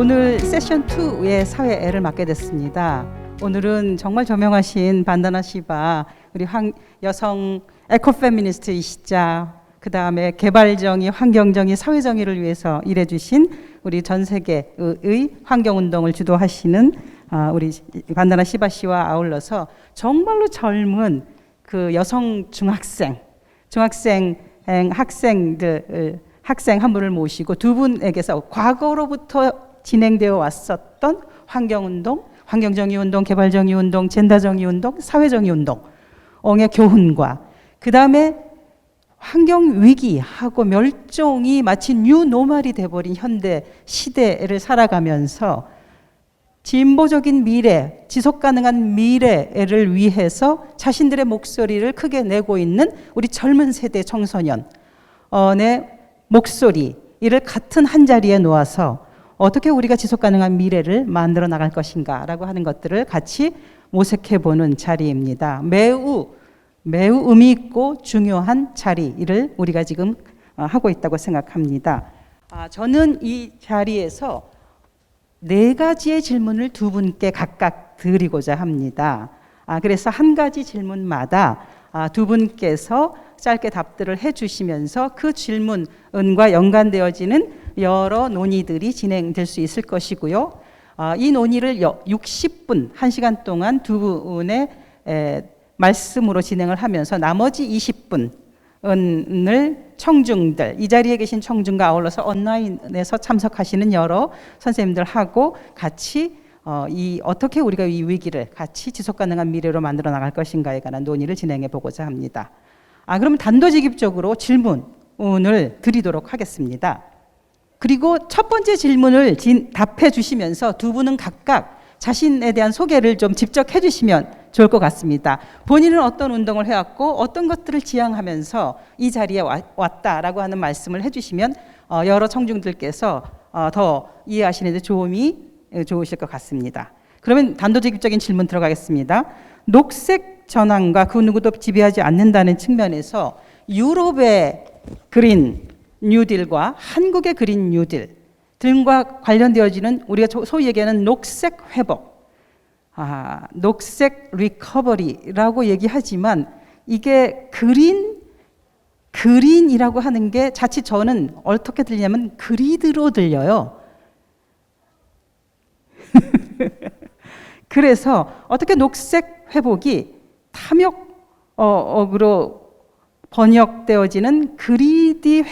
오늘 세션 2의 사회애를 맡게 됐습니다. 오늘은 정말 저명하신 반다나 시바, 우리 여성 에코페미니스트이시자, 그 다음에 개발정의, 환경정의, 사회정의를 위해서 일해주신 우리 전 세계의 환경운동을 주도하시는 우리 반다나 시바 씨와 아울러서 정말로 젊은 그 여성 학생 한 분을 모시고 두 분에게서 과거로부터 진행되어 왔었던 환경운동, 환경정의운동, 개발정의운동, 젠더정의운동, 사회정의운동의 교훈과 그 다음에 환경위기하고 멸종이 마치 뉴노멀이 돼버린 현대 시대를 살아가면서 진보적인 미래, 지속가능한 미래를 위해서 자신들의 목소리를 크게 내고 있는 우리 젊은 세대 청소년의 목소리를 같은 한 자리에 놓아서 어떻게 우리가 지속가능한 미래를 만들어 나갈 것인가 라고 하는 것들을 같이 모색해보는 자리입니다. 매우 의미 있고 중요한 자리를 우리가 지금 하고 있다고 생각합니다. 저는 이 자리에서 4가지의 질문을 두 분께 각각 드리고자 합니다. 그래서 한 가지 질문마다 두 분께서 짧게 답들을 해주시면서 그 질문과 연관되어지는 여러 논의들이 진행될 수 있을 것이고요. 이 논의를 60분, 1시간 동안 두 분의 말씀으로 진행을 하면서 나머지 20분을 청중들, 이 자리에 계신 청중과 아울러서 온라인에서 참석하시는 여러 선생님들하고 같이 어떻게 우리가 이 위기를 같이 지속가능한 미래로 만들어 나갈 것인가에 관한 논의를 진행해 보고자 합니다. 그럼 단도직입적으로 질문을 드리도록 하겠습니다. 그리고 첫 번째 질문을 답해 주시면서 두 분은 각각 자신에 대한 소개를 좀 직접 해주시면 좋을 것 같습니다. 본인은 어떤 운동을 해왔고 어떤 것들을 지향하면서 이 자리에 왔다라고 하는 말씀을 해주시면 여러 청중들께서 더 이해하시는 데 도움이 좋으실 것 같습니다. 그러면 단도직입적인 질문 들어가겠습니다. 녹색 전환과 그 누구도 지배하지 않는다는 측면에서 유럽의 그린 뉴딜과 한국의 그린 뉴딜 등과 관련되어지는 우리가 소위 얘기하는 녹색 회복, 녹색 리커버리라고 얘기하지만 이게 그린이라고 하는 게 자칫 저는 어떻게 들리냐면 그리드로 들려요. 그래서 어떻게 녹색 회복이 탐욕으로 번역되어지는 그리디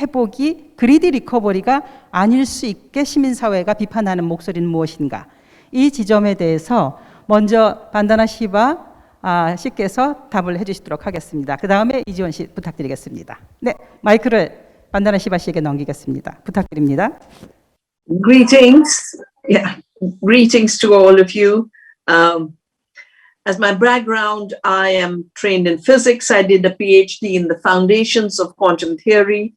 리커버리가 아닐 수 있게 시민사회가 비판하는 목소리는 무엇인가? 이 지점에 대해서 먼저 반다나 시바 씨께서 답을 해주시도록 하겠습니다. 그 다음에 이지원 씨 부탁드리겠습니다. 네, 마이크를 반다나 시바 씨에게 넘기겠습니다. 부탁드립니다. Greetings, greetings to all of you. As my background, I am trained in physics. I did a PhD in the foundations of quantum theory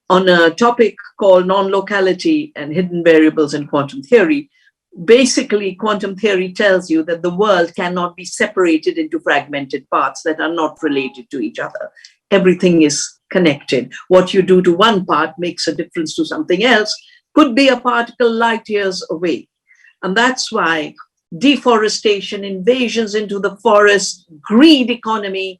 on a topic called non-locality and hidden variables in quantum theory. Basically, quantum theory tells you that the world cannot be separated into fragmented parts that are not related to each other. Everything is connected. What you do to one part makes a difference to something else, could be a particle light years away. And that's why deforestation, invasions into the forest, greed economy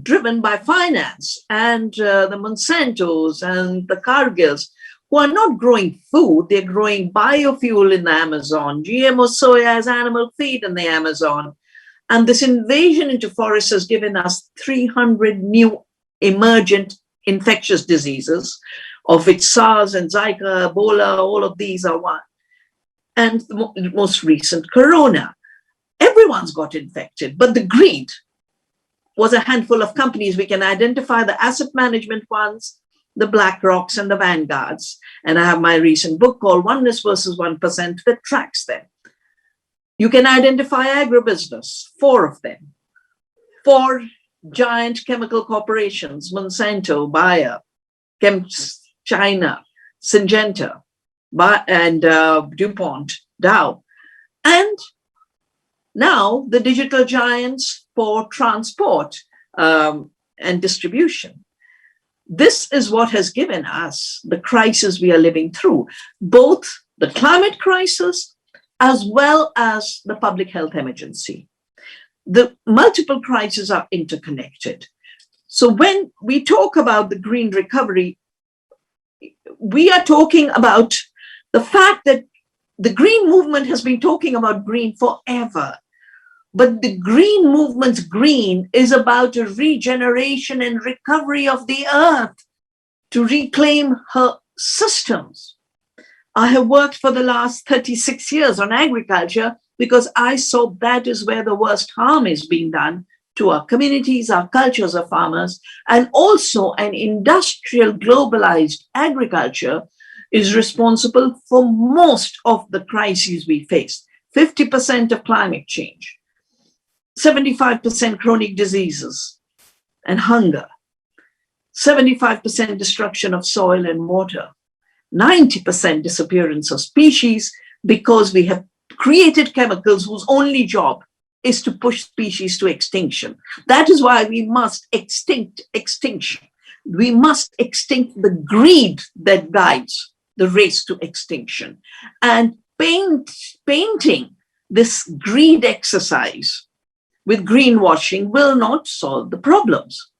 driven by finance and the Monsantos and the Cargills, who are not growing food, they're growing biofuel in the Amazon, GMO soya as animal feed in the Amazon. And this invasion into forests has given us 300 new emergent infectious diseases, of which SARS and Zika, Ebola, all of these are one. And the most recent corona. Everyone's got infected, but the greed was a handful of companies. We can identify the asset management ones, the BlackRocks and the Vanguards. And I have my recent book called Oneness versus 1% that tracks them. You can identify agribusiness, 4 of them. 4 giant chemical corporations, Monsanto, Bayer, China, Syngenta, and DuPont, Dow. And now the digital giants for transport and distribution. this is what has given us the crisis we are living through, both the climate crisis as well as the public health emergency. The multiple crises are interconnected. So when we talk about the green recovery, we are talking about the fact that the green movement has been talking about green forever. But the green movement's green is about a regeneration and recovery of the earth to reclaim her systems. I have worked for the last 36 years on agriculture because I saw that is where the worst harm is being done to our communities, our cultures of farmers, and also an industrial globalized agriculture is responsible for most of the crises we face. 50% of climate change, 75% chronic diseases and hunger, 75% destruction of soil and water, 90% disappearance of species because we have created chemicals whose only job is to push species to extinction. That is why we must extinct extinction. We must extinct the greed that guides the race to extinction. And painting this greed exercise with greenwashing will not solve the problems.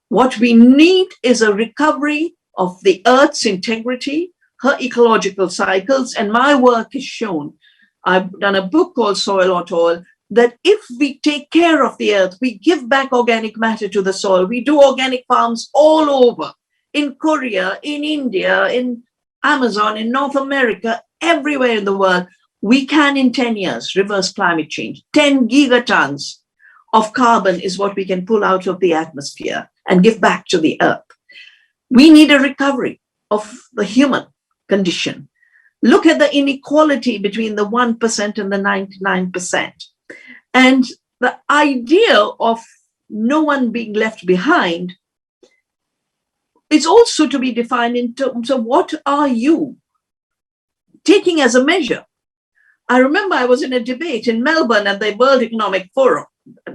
What we need is a recovery of the earth's integrity, her ecological cycles, and my work has shown, I've done a book called Soil or Toil, that if we take care of the earth, we give back organic matter to the soil, we do organic farms all over, in Korea, in India, in Amazon, in North America, everywhere in the world, we can in 10 years reverse climate change. 10 gigatons of carbon is what we can pull out of the atmosphere and give back to the earth. We need a recovery of the human condition. Look at the inequality between the 1% and the 99%. And the idea of no one being left behind is also to be defined in terms of what are you taking as a measure. I remember I was in a debate in Melbourne at the World Economic Forum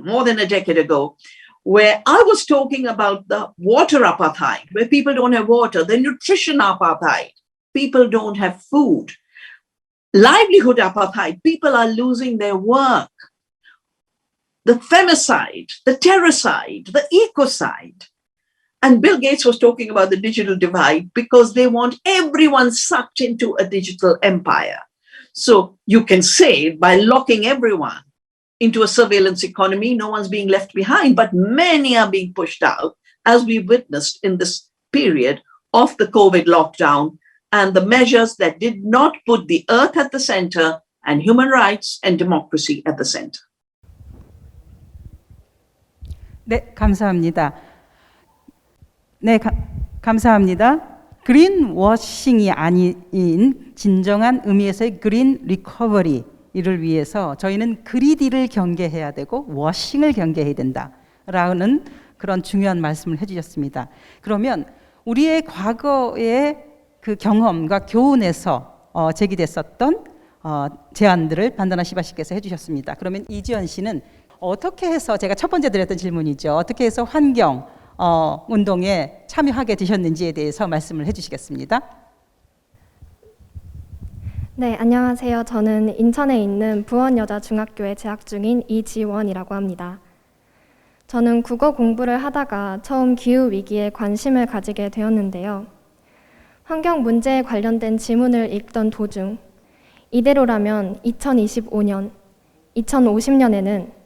more than a decade ago, where I was talking about the water apartheid, where people don't have water, the nutrition apartheid, people don't have food, livelihood apartheid, people are losing their work, the femicide, the terroricide, the ecocide. And Bill Gates was talking about the digital divide because they want everyone sucked into a digital empire. So you can say by locking everyone into a surveillance economy, no one's being left behind, but many are being pushed out, as we witnessed in this period of the COVID lockdown and the measures that did not put the earth at the center and human rights and democracy at the center. 네, 감사합니다. 네, 감사합니다. 그린워싱이 아닌 진정한 의미에서의 그린 리커버리를 위해서 저희는 그리디를 경계해야 되고 워싱을 경계해야 된다라는 그런 중요한 말씀을 해주셨습니다. 그러면 우리의 과거의 그 경험과 교훈에서 제기됐었던 제안들을 반다나 시바시께서 해주셨습니다. 그러면 이지연 씨는 어떻게 해서, 제가 첫 번째 드렸던 질문이죠. 어떻게 해서 환경 운동에 참여하게 되셨는지에 대해서 말씀을 해주시겠습니다. 네, 안녕하세요. 저는 인천에 있는 부원여자중학교에 재학 중인 이지원이라고 합니다. 저는 국어 공부를 하다가 처음 기후위기에 관심을 가지게 되었는데요. 환경 문제에 관련된 지문을 읽던 도중 이대로라면 2025년, 2050년에는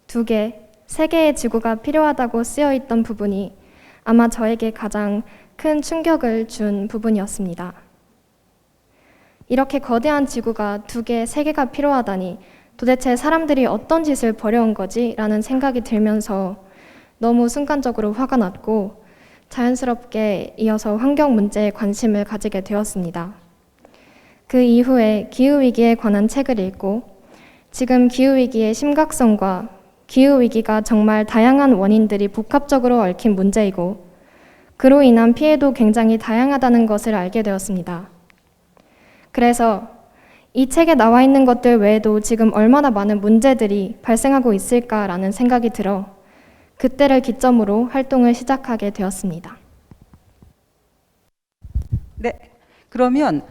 2개, 3개의 지구가 필요하다고 쓰여있던 부분이 아마 저에게 가장 큰 충격을 준 부분이었습니다. 이렇게 거대한 지구가 2개, 3개가 필요하다니 도대체 사람들이 어떤 짓을 벌여온 거지? 라는 생각이 들면서 너무 순간적으로 화가 났고 자연스럽게 이어서 환경 문제에 관심을 가지게 되었습니다. 그 이후에 기후위기에 관한 책을 읽고 지금 기후위기의 심각성과 기후위기가 정말 다양한 원인들이 복합적으로 얽힌 문제이고 그로 인한 피해도 굉장히 다양하다는 것을 알게 되었습니다. 그래서 이 책에 나와 있는 것들 외에도 지금 얼마나 많은 문제들이 발생하고 있을까라는 생각이 들어 그때를 기점으로 활동을 시작하게 되었습니다. 네. 그러면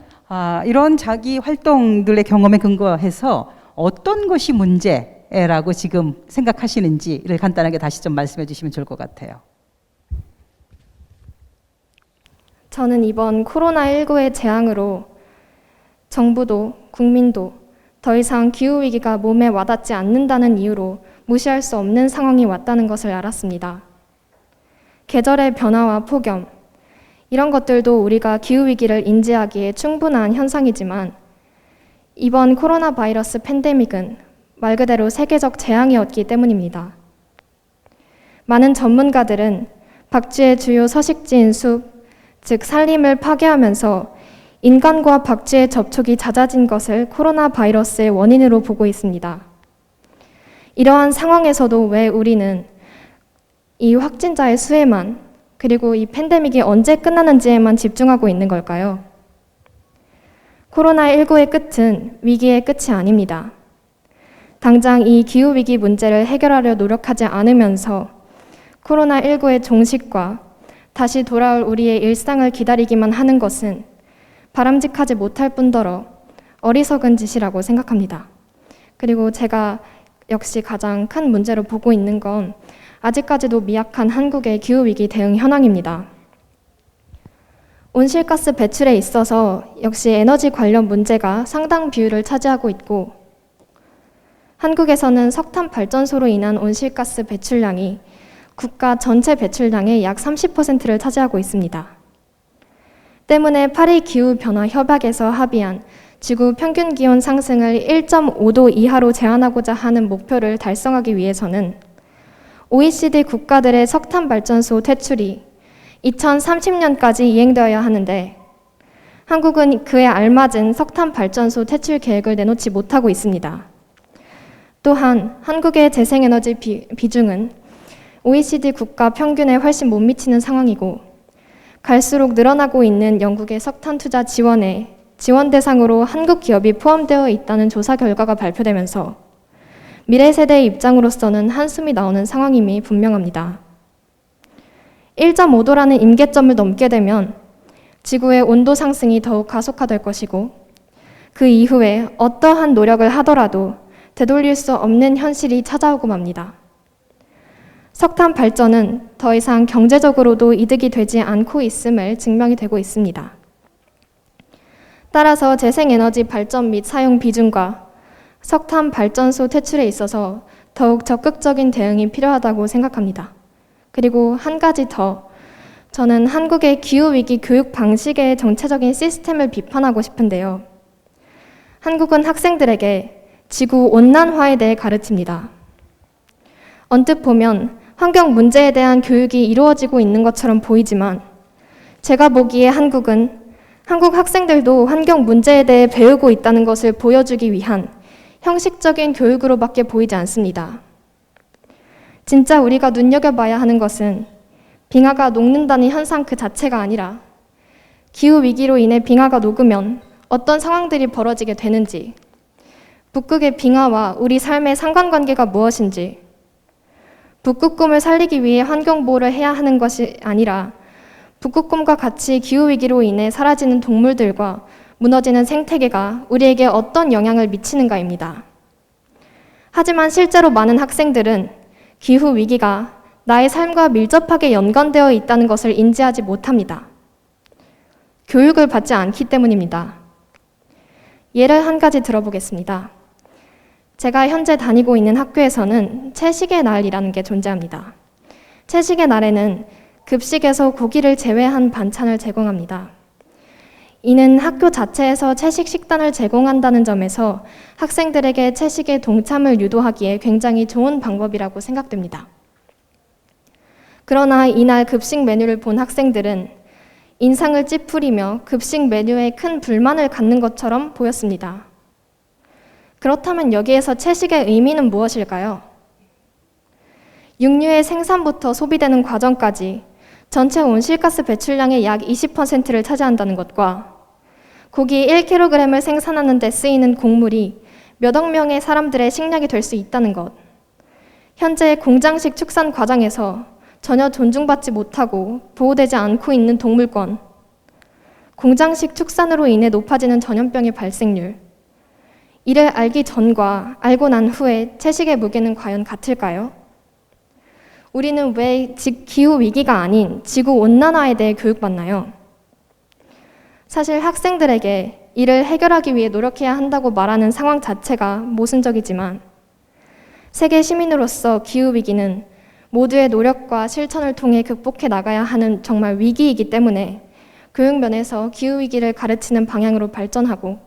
이런 자기 활동들의 경험에 근거해서 어떤 것이 문제라고 지금 생각하시는지를 간단하게 다시 좀 말씀해 주시면 좋을 것 같아요. 저는 이번 코로나19의 재앙으로 정부도 국민도 더 이상 기후위기가 몸에 와닿지 않는다는 이유로 무시할 수 없는 상황이 왔다는 것을 알았습니다. 계절의 변화와 폭염, 이런 것들도 우리가 기후위기를 인지하기에 충분한 현상이지만 이번 코로나 바이러스 팬데믹은 말 그대로 세계적 재앙이었기 때문입니다. 많은 전문가들은 박쥐의 주요 서식지인 숲, 즉 산림을 파괴하면서 인간과 박쥐의 접촉이 잦아진 것을 코로나 바이러스의 원인으로 보고 있습니다. 이러한 상황에서도 왜 우리는 이 확진자의 수에만 그리고 이 팬데믹이 언제 끝나는지에만 집중하고 있는 걸까요? 코로나19의 끝은 위기의 끝이 아닙니다. 당장 이 기후위기 문제를 해결하려 노력하지 않으면서 코로나19의 종식과 다시 돌아올 우리의 일상을 기다리기만 하는 것은 바람직하지 못할 뿐더러 어리석은 짓이라고 생각합니다. 그리고 제가 역시 가장 큰 문제로 보고 있는 건 아직까지도 미약한 한국의 기후위기 대응 현황입니다. 온실가스 배출에 있어서 역시 에너지 관련 문제가 상당 비율을 차지하고 있고 한국에서는 석탄 발전소로 인한 온실가스 배출량이 국가 전체 배출량의 약 30%를 차지하고 있습니다. 때문에 파리 기후변화 협약에서 합의한 지구 평균 기온 상승을 1.5도 이하로 제한하고자 하는 목표를 달성하기 위해서는 OECD 국가들의 석탄 발전소 퇴출이 2030년까지 이행되어야 하는데 한국은 그에 알맞은 석탄 발전소 퇴출 계획을 내놓지 못하고 있습니다. 또한 한국의 재생에너지 비중은 OECD 국가 평균에 훨씬 못 미치는 상황이고 갈수록 늘어나고 있는 영국의 석탄 투자 지원에 지원 대상으로 한국 기업이 포함되어 있다는 조사 결과가 발표되면서 미래 세대의 입장으로서는 한숨이 나오는 상황임이 분명합니다. 1.5도라는 임계점을 넘게 되면 지구의 온도 상승이 더욱 가속화될 것이고 그 이후에 어떠한 노력을 하더라도 되돌릴 수 없는 현실이 찾아오고 맙니다. 석탄 발전은 더 이상 경제적으로도 이득이 되지 않고 있음을 증명이 되고 있습니다. 따라서 재생에너지 발전 및 사용 비중과 석탄 발전소 퇴출에 있어서 더욱 적극적인 대응이 필요하다고 생각합니다. 그리고 한 가지 더, 저는 한국의 기후위기 교육 방식의 정체적인 시스템을 비판하고 싶은데요. 한국은 학생들에게 지구 온난화에 대해 가르칩니다. 언뜻 보면 환경 문제에 대한 교육이 이루어지고 있는 것처럼 보이지만 제가 보기에 한국 학생들도 환경 문제에 대해 배우고 있다는 것을 보여주기 위한 형식적인 교육으로밖에 보이지 않습니다. 진짜 우리가 눈여겨봐야 하는 것은 빙하가 녹는다는 현상 그 자체가 아니라 기후위기로 인해 빙하가 녹으면 어떤 상황들이 벌어지게 되는지, 북극의 빙하와 우리 삶의 상관관계가 무엇인지, 북극곰을 살리기 위해 환경보호를 해야 하는 것이 아니라 북극곰과 같이 기후위기로 인해 사라지는 동물들과 무너지는 생태계가 우리에게 어떤 영향을 미치는가입니다. 하지만 실제로 많은 학생들은 기후위기가 나의 삶과 밀접하게 연관되어 있다는 것을 인지하지 못합니다. 교육을 받지 않기 때문입니다. 예를 한 가지 들어보겠습니다. 제가 현재 다니고 있는 학교에서는 채식의 날이라는 게 존재합니다. 채식의 날에는 급식에서 고기를 제외한 반찬을 제공합니다. 이는 학교 자체에서 채식 식단을 제공한다는 점에서 학생들에게 채식의 동참을 유도하기에 굉장히 좋은 방법이라고 생각됩니다. 그러나 이날 급식 메뉴를 본 학생들은 인상을 찌푸리며 급식 메뉴에 큰 불만을 갖는 것처럼 보였습니다. 그렇다면 여기에서 채식의 의미는 무엇일까요? 육류의 생산부터 소비되는 과정까지 전체 온실가스 배출량의 약 20%를 차지한다는 것과 고기 1kg을 생산하는 데 쓰이는 곡물이 몇억 명의 사람들의 식량이 될 수 있다는 것, 현재 공장식 축산 과정에서 전혀 존중받지 못하고 보호되지 않고 있는 동물권, 공장식 축산으로 인해 높아지는 전염병의 발생률. 이를 알기 전과 알고 난 후에 채식의 무게는 과연 같을까요? 우리는 왜 기후 위기가 아닌 지구 온난화에 대해 교육받나요? 사실 학생들에게 이를 해결하기 위해 노력해야 한다고 말하는 상황 자체가 모순적이지만 세계 시민으로서 기후 위기는 모두의 노력과 실천을 통해 극복해 나가야 하는 정말 위기이기 때문에 교육 면에서 기후 위기를 가르치는 방향으로 발전하고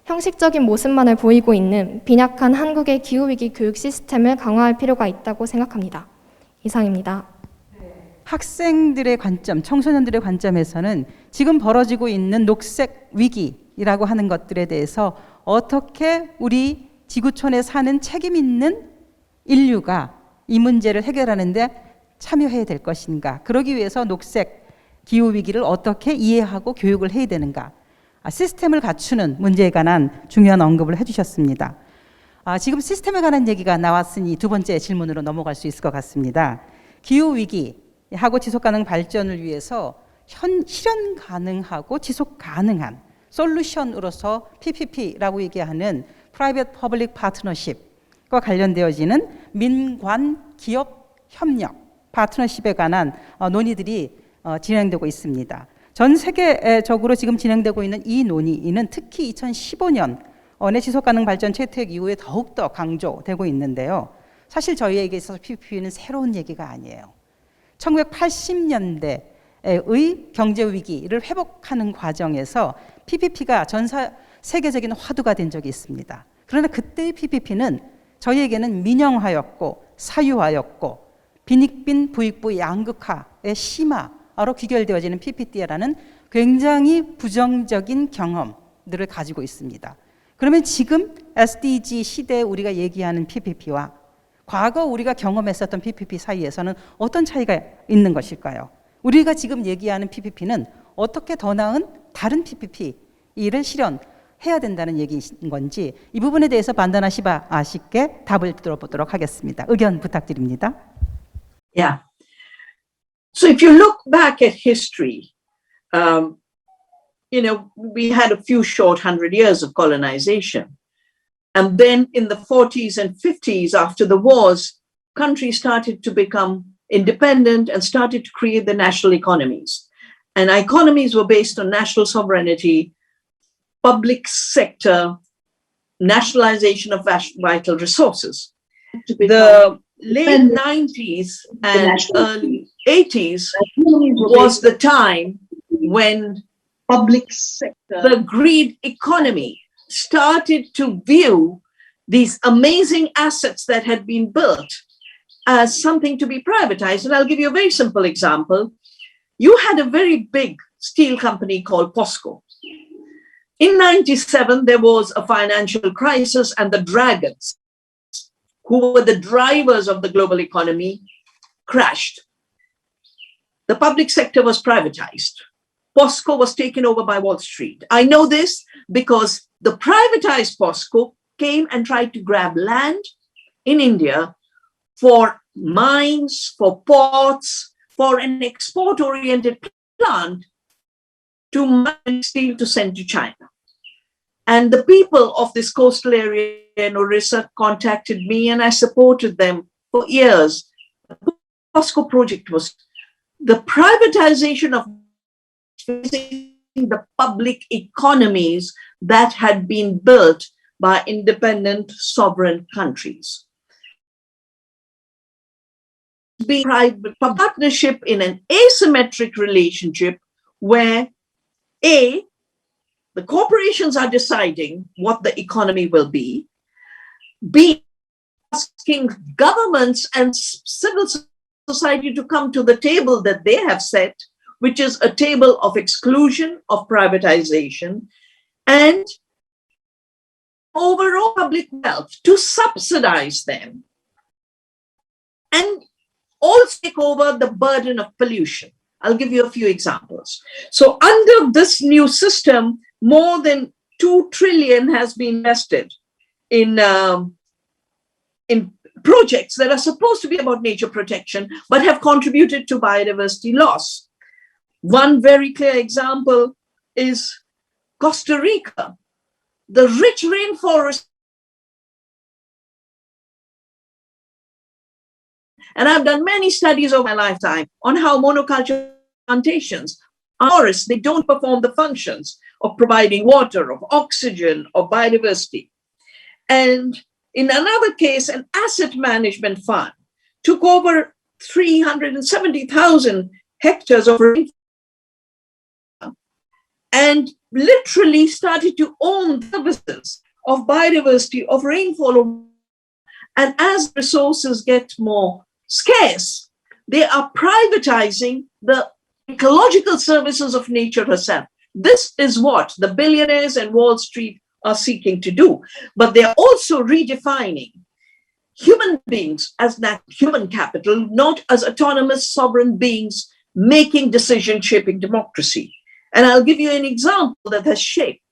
형식적인 모습만을 보이고 있는 빈약한 한국의 기후 위기 교육 시스템을 강화할 필요가 있다고 생각합니다. 이상입니다. 학생들의 관점, 청소년들의 관점에서는 지금 벌어지고 있는 녹색 위기라고 하는 것들에 대해서 어떻게 우리 지구촌에 사는 책임 있는 인류가 이 문제를 해결하는 데 참여해야 될 것인가? 그러기 위해서 녹색 기후 위기를 어떻게 이해하고 교육을 해야 되는가? 시스템을 갖추는 문제에 관한 중요한 언급을 해주셨습니다. 지금 시스템에 관한 얘기가 나왔으니 두 번째 질문으로 넘어갈 수 있을 것 같습니다. 기후 위기하고 지속 가능 발전을 위해서 실현 가능하고 지속 가능한 솔루션으로서 PPP라고 얘기하는 Private Public Partnership과 관련되어지는 민관 기업 협력 파트너십에 관한 논의들이 진행되고 있습니다. 전 세계적으로 지금 진행되고 있는 이 논의는 특히 2015년 지속가능 발전 채택 이후에 더욱더 강조되고 있는데요. 사실 저희에게 있어서 PPP는 새로운 얘기가 아니에요. 1980년대의 경제 위기를 회복하는 과정에서 PPP가 전 세계적인 화두가 된 적이 있습니다. 그러나 그때의 PPP는 저희에게는 민영화였고 사유화였고 빈익빈 부익부 양극화의 심화로 귀결되어지는 PPT라는 굉장히 부정적인 경험들을 가지고 있습니다. 그러면 지금 SDG 시대에 우리가 얘기하는 PPP와 과거 우리가 경험했었던 PPP 사이에서는 어떤 차이가 있는 것일까요? 우리가 지금 얘기하는 PPP는 어떻게 더 나은 다른 PPP를 실현해야 된다는 얘기인 건지 이 부분에 대해서 반다나 시바 씨께 답을 들어보도록 하겠습니다. 의견 부탁드립니다. Yeah. So if you look back at history, we had a few short 100 years of colonization. And then in the 40s and 50s, after the wars, countries started to become independent and started to create the national economies. And economies were based on national sovereignty, public sector, nationalization of vital resources. The late 90s and early 80s was the time when public sector, the greed economy started to view these amazing assets that had been built as something to be privatized. And I'll give you a very simple example. You had a very big steel company called POSCO. In 97, there was a financial crisis and the dragons, who were the drivers of the global economy, crashed. The public sector was privatized. POSCO was taken over by Wall Street. I know this because the privatized POSCO came and tried to grab land in India for mines, for ports, for an export-oriented plant to mine steel to send to China. And the people of this coastal area in Orissa contacted me and I supported them for years. The POSCO project was the privatization of the public economies that had been built by independent sovereign countries. Being private partnership in an asymmetric relationship where A, the corporations are deciding what the economy will be, B, asking governments and civil society to come to the table that they have set, which is a table of exclusion, of privatization, and overall public wealth to subsidize them and also take over the burden of pollution. I'll give you a few examples. So under this new system, more than 2 trillion has been invested in projects that are supposed to be about nature protection, but have contributed to biodiversity loss. One very clear example is Costa Rica. The rich rainforest. And I've done many studies over my lifetime on how monoculture plantations, forests, they don't perform the functions of providing water, of oxygen, of biodiversity. And in another case, an asset management fund took over 370,000 hectares of rainforest and literally started to own services of biodiversity, of rainfall. And as resources get more scarce, they are privatizing the ecological services of nature herself. This is what the billionaires and Wall Street are seeking to do. But they're also redefining human beings as that human capital, not as autonomous sovereign beings making decisions, shaping democracy. And I'll give you an example that has shaped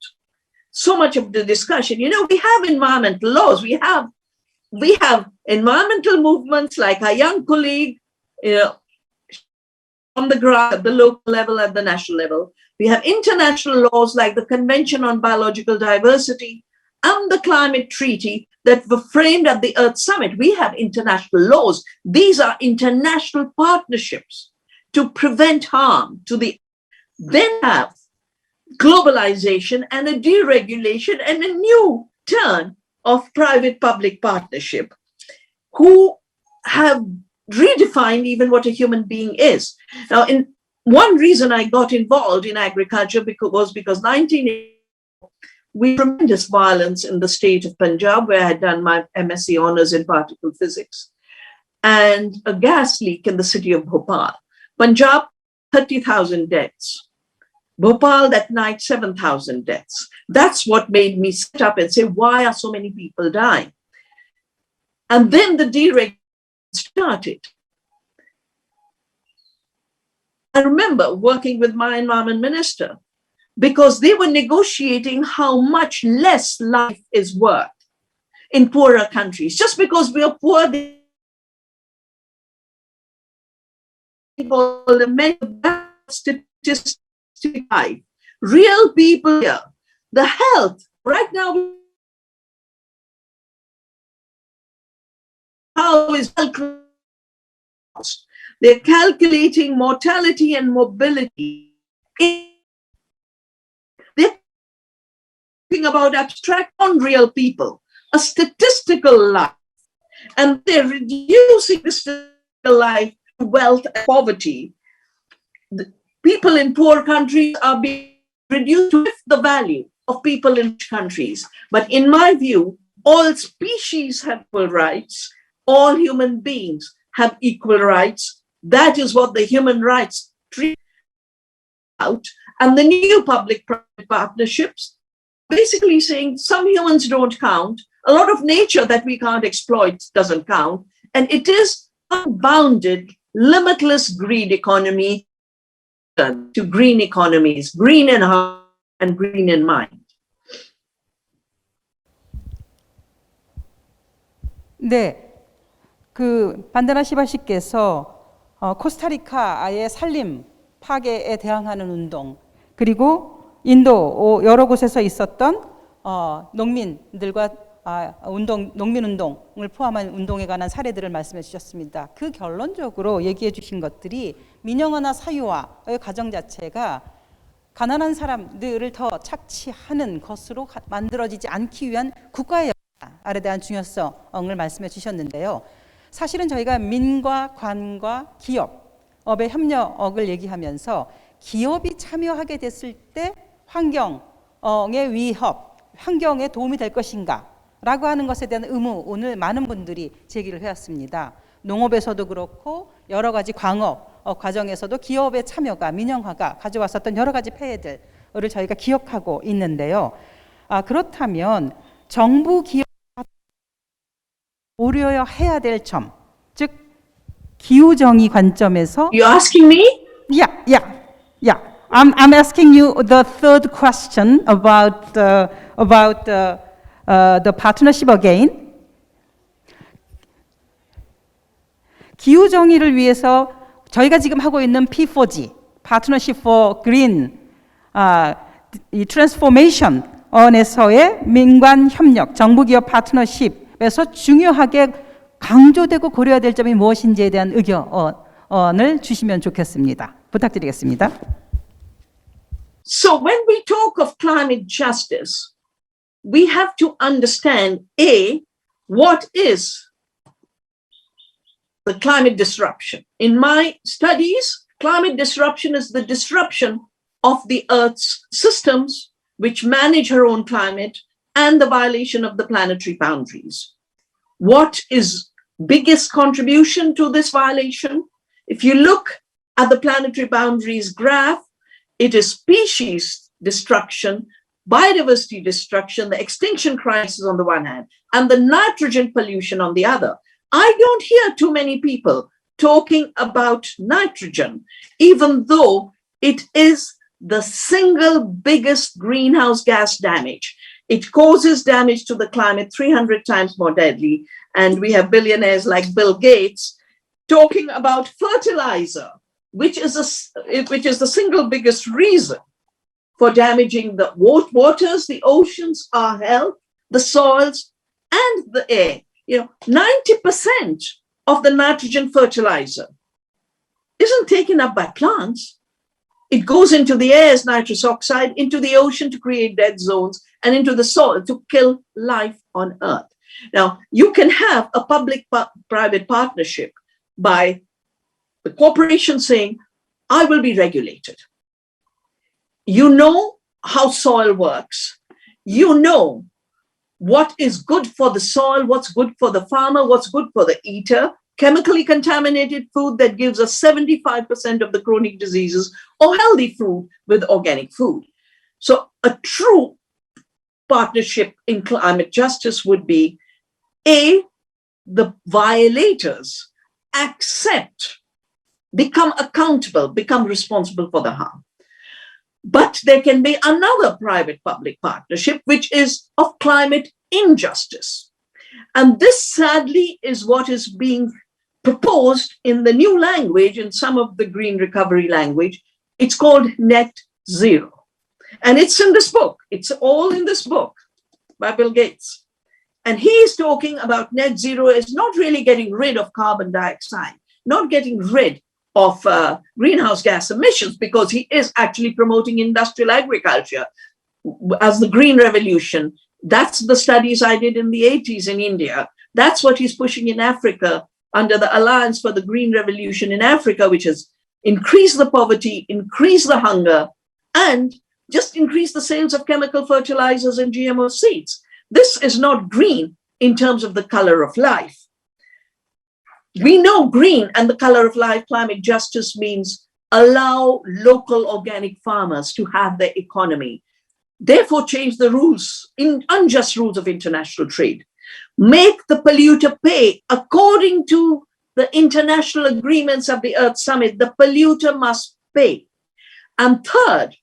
so much of the discussion. You know, we have environmental laws. We have environmental movements like our young colleague, you know, on the ground, at the local level, at the national level. We have international laws like the Convention on Biological Diversity and the Climate Treaty that were framed at the Earth Summit. We have international laws. These are international partnerships to prevent harm to the. Then have globalization and a deregulation and a new turn of private-public partnership who have redefined even what a human being is. Now, one reason I got involved in agriculture was because 1980, we had tremendous violence in the state of Punjab, where I had done my MSc honors in particle physics, and a gas leak in the city of Bhopal. Punjab, 30,000 deaths. Bhopal that night, 7,000 deaths. That's what made me sit up and say, why are so many people dying? And then the deregulation started. I remember working with my environment minister because they were negotiating how much less life is worth in poorer countries. Just because we are poor, they call the statistics. Real people here, the health right now, how is they're calculating mortality and mobility. They're talking about abstract, unreal people, a statistical life, and they're reducing the statistical life to wealth and poverty. People in poor countries are being reduced to the value of people in rich countries. But in my view, all species have equal rights. All human beings have equal rights. That is what the human rights treaty out. And the new public-private partnerships basically saying some humans don't count. A lot of nature that we can't exploit doesn't count. And it is unbounded, limitless greed economy to green economies, green in heart and green in mind. 네, 그 반다나 시바 씨께서 코스타리카의 산림 파괴에 대항하는 운동, 그리고 인도 여러 곳에서 있었던 농민들과 농민운동을 포함한 운동에 관한 사례들을 말씀해 주셨습니다. 그 결론적으로 얘기해 주신 것들이 민영화나 사유화의 과정 자체가 가난한 사람들을 더 착취하는 것으로 만들어지지 않기 위한 국가의 역할에 대한 중요성을 말씀해 주셨는데요. 사실은 저희가 민과 관과 기업의 협력을 얘기하면서 기업이 참여하게 됐을 때 환경의 위협, 환경에 도움이 될 것인가 라고 하는 것에 대한 의문을 많은 분들이 제기를 해왔습니다. 농업에서도 그렇고 여러 가지 광업 과정에서도 기업의 참여가, 민영화가 가져왔었던 여러 가지 폐해들을 저희가 기억하고 있는데요. 그렇다면 정부 기업 고려해야 될 점, 즉 기후정의 관점에서 You asking me? Yeah. I'm asking you the third question about the partnership again. 기후 정의를 위해서 저희가 지금 하고 있는 P4G, Partnership for Green, 이 트랜스포메이션 언에서의 민관 협력, 정부 기업 파트너십에서 중요하게 강조되고 고려해야 될 점이 무엇인지에 대한 의견을 주시면 좋겠습니다. 부탁드리겠습니다. So when we talk of climate justice, we have to understand A, what is the climate disruption? In my studies, climate disruption is the disruption of the Earth's systems which manage her own climate and the violation of the planetary boundaries. What is biggest contribution to this violation? If you look at the planetary boundaries graph, it is species destruction, biodiversity destruction, the extinction crisis on the one hand, and the nitrogen pollution on the other. I don't hear too many people talking about nitrogen, even though it is the single biggest greenhouse gas damage. It causes damage to the climate 300 times more deadly. And we have billionaires like Bill Gates talking about fertilizer, which is the single biggest reason for damaging the waters, the oceans, our health, the soils, and the air. 90% of the nitrogen fertilizer isn't taken up by plants. It goes into the air as nitrous oxide, into the ocean to create dead zones, and into the soil to kill life on Earth. Now, you can have a public-private partnership by the corporation saying, I will be regulated. You know how soil works. You know what is good for the soil, what's good for the farmer, what's good for the eater. Chemically contaminated food that gives us 75% of the chronic diseases, or healthy food with organic food. So a true partnership in climate justice would be A, the violators accept, become accountable, become responsible for the harm. But there can be another private-public partnership, which is of climate injustice. And this, sadly, is what is being proposed in the new language, in some of the green recovery language. It's called net zero. And it's in this book. It's all in this book by Bill Gates. And he is talking about net zero as not really getting rid of carbon dioxide, not getting rid of greenhouse gas emissions, because he is actually promoting industrial agriculture as the green revolution. That's the studies I did in the 80s in India. That's what he's pushing in Africa under the Alliance for the Green Revolution in Africa, which has increased the poverty, increased the hunger, and just increased the sales of chemical fertilizers and GMO seeds. This is not green in terms of the color of life. We know green and the color of life, climate justice means allow local organic farmers to have their economy. Therefore, change the rules, unjust rules of international trade. Make the polluter pay according to the international agreements of the Earth Summit. The polluter must pay. And third,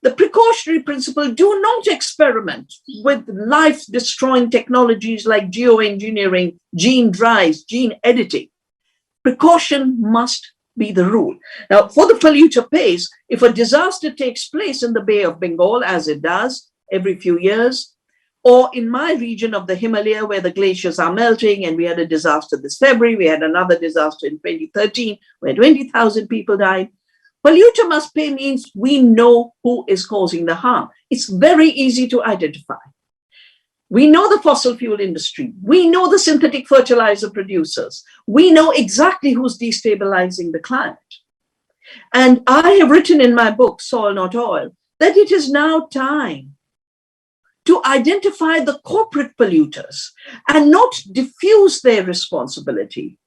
the precautionary principle, do not experiment with life-destroying technologies like geoengineering, gene drives, gene editing. Precaution must be the rule. Now, for the polluter pays, if a disaster takes place in the Bay of Bengal, as it does every few years, or in my region of the Himalaya where the glaciers are melting, and we had a disaster this February, we had another disaster in 2013 where 20,000 people died. Polluter must pay means we know who is causing the harm. It's very easy to identify. We know the fossil fuel industry. We know the synthetic fertilizer producers. We know exactly who's destabilizing the climate. And I have written in my book, Soil Not Oil, that it is now time to identify the corporate polluters and not diffuse their responsibility.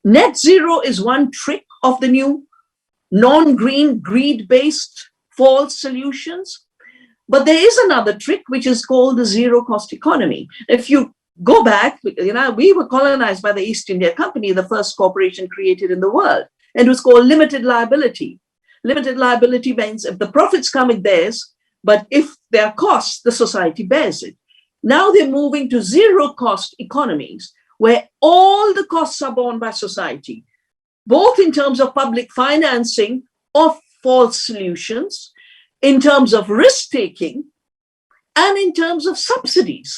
Net zero is one trick of the new non-green, greed-based false solutions. But there is another trick, which is called the zero-cost economy. If you go back, we were colonized by the East India Company, the first corporation created in the world, and it was called limited liability. Limited liability means if the profits come, it's theirs, but if there are costs, the society bears it. Now they're moving to zero-cost economies, where all the costs are borne by society, both in terms of public financing of false solutions, in terms of risk taking and in terms of subsidies.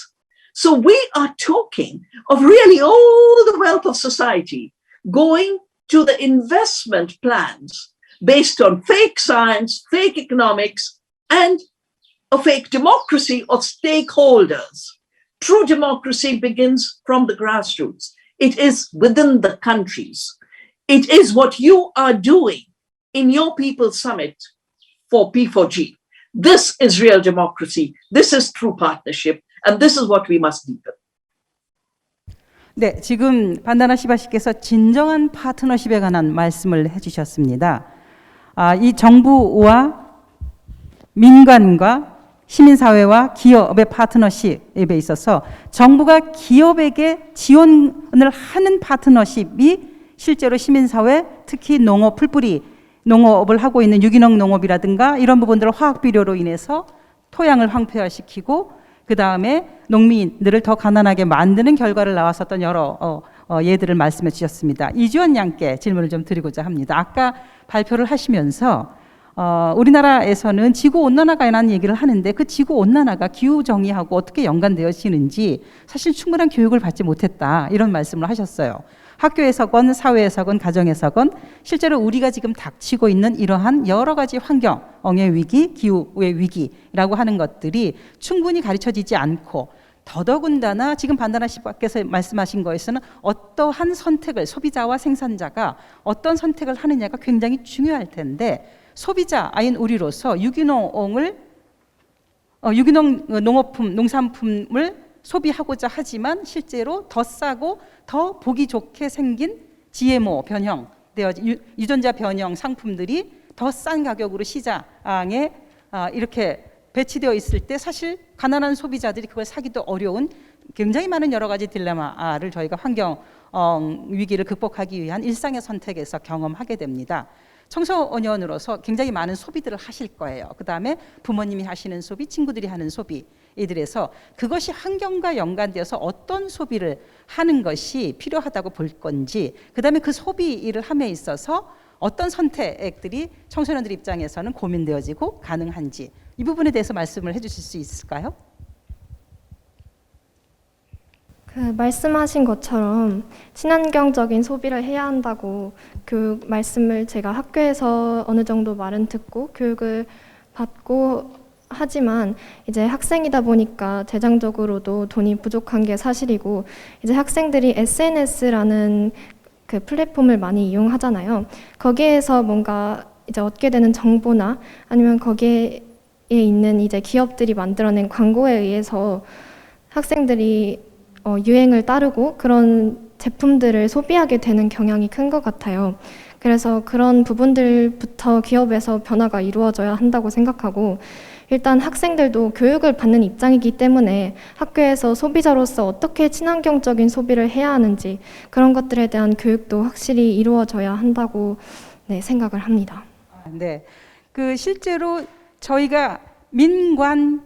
So we are talking of really all the wealth of society going to the investment plans based on fake science, fake economics, and a fake democracy of stakeholders. True democracy begins from the grassroots. It is within the countries. It is what you are doing in your People's Summit for P4G. This is real democracy. This is true partnership. And this is what we must deepen. 네, 지금 반다나 시바씨께서 진정한 파트너십에 관한 말씀을 해주셨습니다. 이 정부와 민간과 시민사회와 기업의 파트너십에 있어서 정부가 기업에게 지원을 하는 파트너십이 실제로 시민사회, 특히 농업, 풀뿌리 농업을 하고 있는 유기농 농업이라든가 이런 부분들을 화학 비료로 인해서 토양을 황폐화시키고 그 다음에 농민들을 더 가난하게 만드는 결과를 나왔었던 여러 예들을 말씀해 주셨습니다. 이주연 양께 질문을 좀 드리고자 합니다. 아까 발표를 하시면서 우리나라에서는 지구온난화가 관한 얘기를 하는데 그 지구온난화가 기후정의하고 어떻게 연관되어지는지 사실 충분한 교육을 받지 못했다 이런 말씀을 하셨어요. 학교에서건 사회에서건 가정에서건 실제로 우리가 지금 닥치고 있는 이러한 여러 가지 환경의 위기, 기후의 위기라고 하는 것들이 충분히 가르쳐지지 않고 더더군다나 지금 반다나 씨께서 말씀하신 거에서는 어떠한 선택을 소비자와 생산자가 어떤 선택을 하느냐가 굉장히 중요할 텐데 소비자인 우리로서 유기농 농업품, 농산품을 소비하고자 하지만 실제로 더 싸고 더 보기 좋게 생긴 GMO 변형되어진 유전자 변형 상품들이 더 싼 가격으로 시장에 이렇게 배치되어 있을 때 사실 가난한 소비자들이 그걸 사기도 어려운 굉장히 많은 여러 가지 딜레마를 저희가 환경 위기를 극복하기 위한 일상의 선택에서 경험하게 됩니다. 청소년으로서 굉장히 많은 소비들을 하실 거예요. 그 다음에 부모님이 하시는 소비, 친구들이 하는 소비 이들에서 그것이 환경과 연관되어서 어떤 소비를 하는 것이 필요하다고 볼 건지 그 다음에 그 소비를 함에 있어서 어떤 선택들이 청소년들 입장에서는 고민되어지고 가능한지 이 부분에 대해서 말씀을 해주실 수 있을까요? 말씀하신 것처럼 친환경적인 소비를 해야 한다고 교육 말씀을 제가 학교에서 어느 정도 말은 듣고 교육을 받고 하지만 이제 학생이다 보니까 재정적으로도 돈이 부족한 게 사실이고 이제 학생들이 SNS라는 그 플랫폼을 많이 이용하잖아요. 거기에서 뭔가 이제 얻게 되는 정보나 아니면 거기에 있는 이제 기업들이 만들어낸 광고에 의해서 학생들이 유행을 따르고 그런 제품들을 소비하게 되는 경향이 큰 것 같아요. 그래서 그런 부분들부터 기업에서 변화가 이루어져야 한다고 생각하고 일단 학생들도 교육을 받는 입장이기 때문에 학교에서 소비자로서 어떻게 친환경적인 소비를 해야 하는지 그런 것들에 대한 교육도 확실히 이루어져야 한다고 생각을 합니다. 네, 실제로 저희가 민관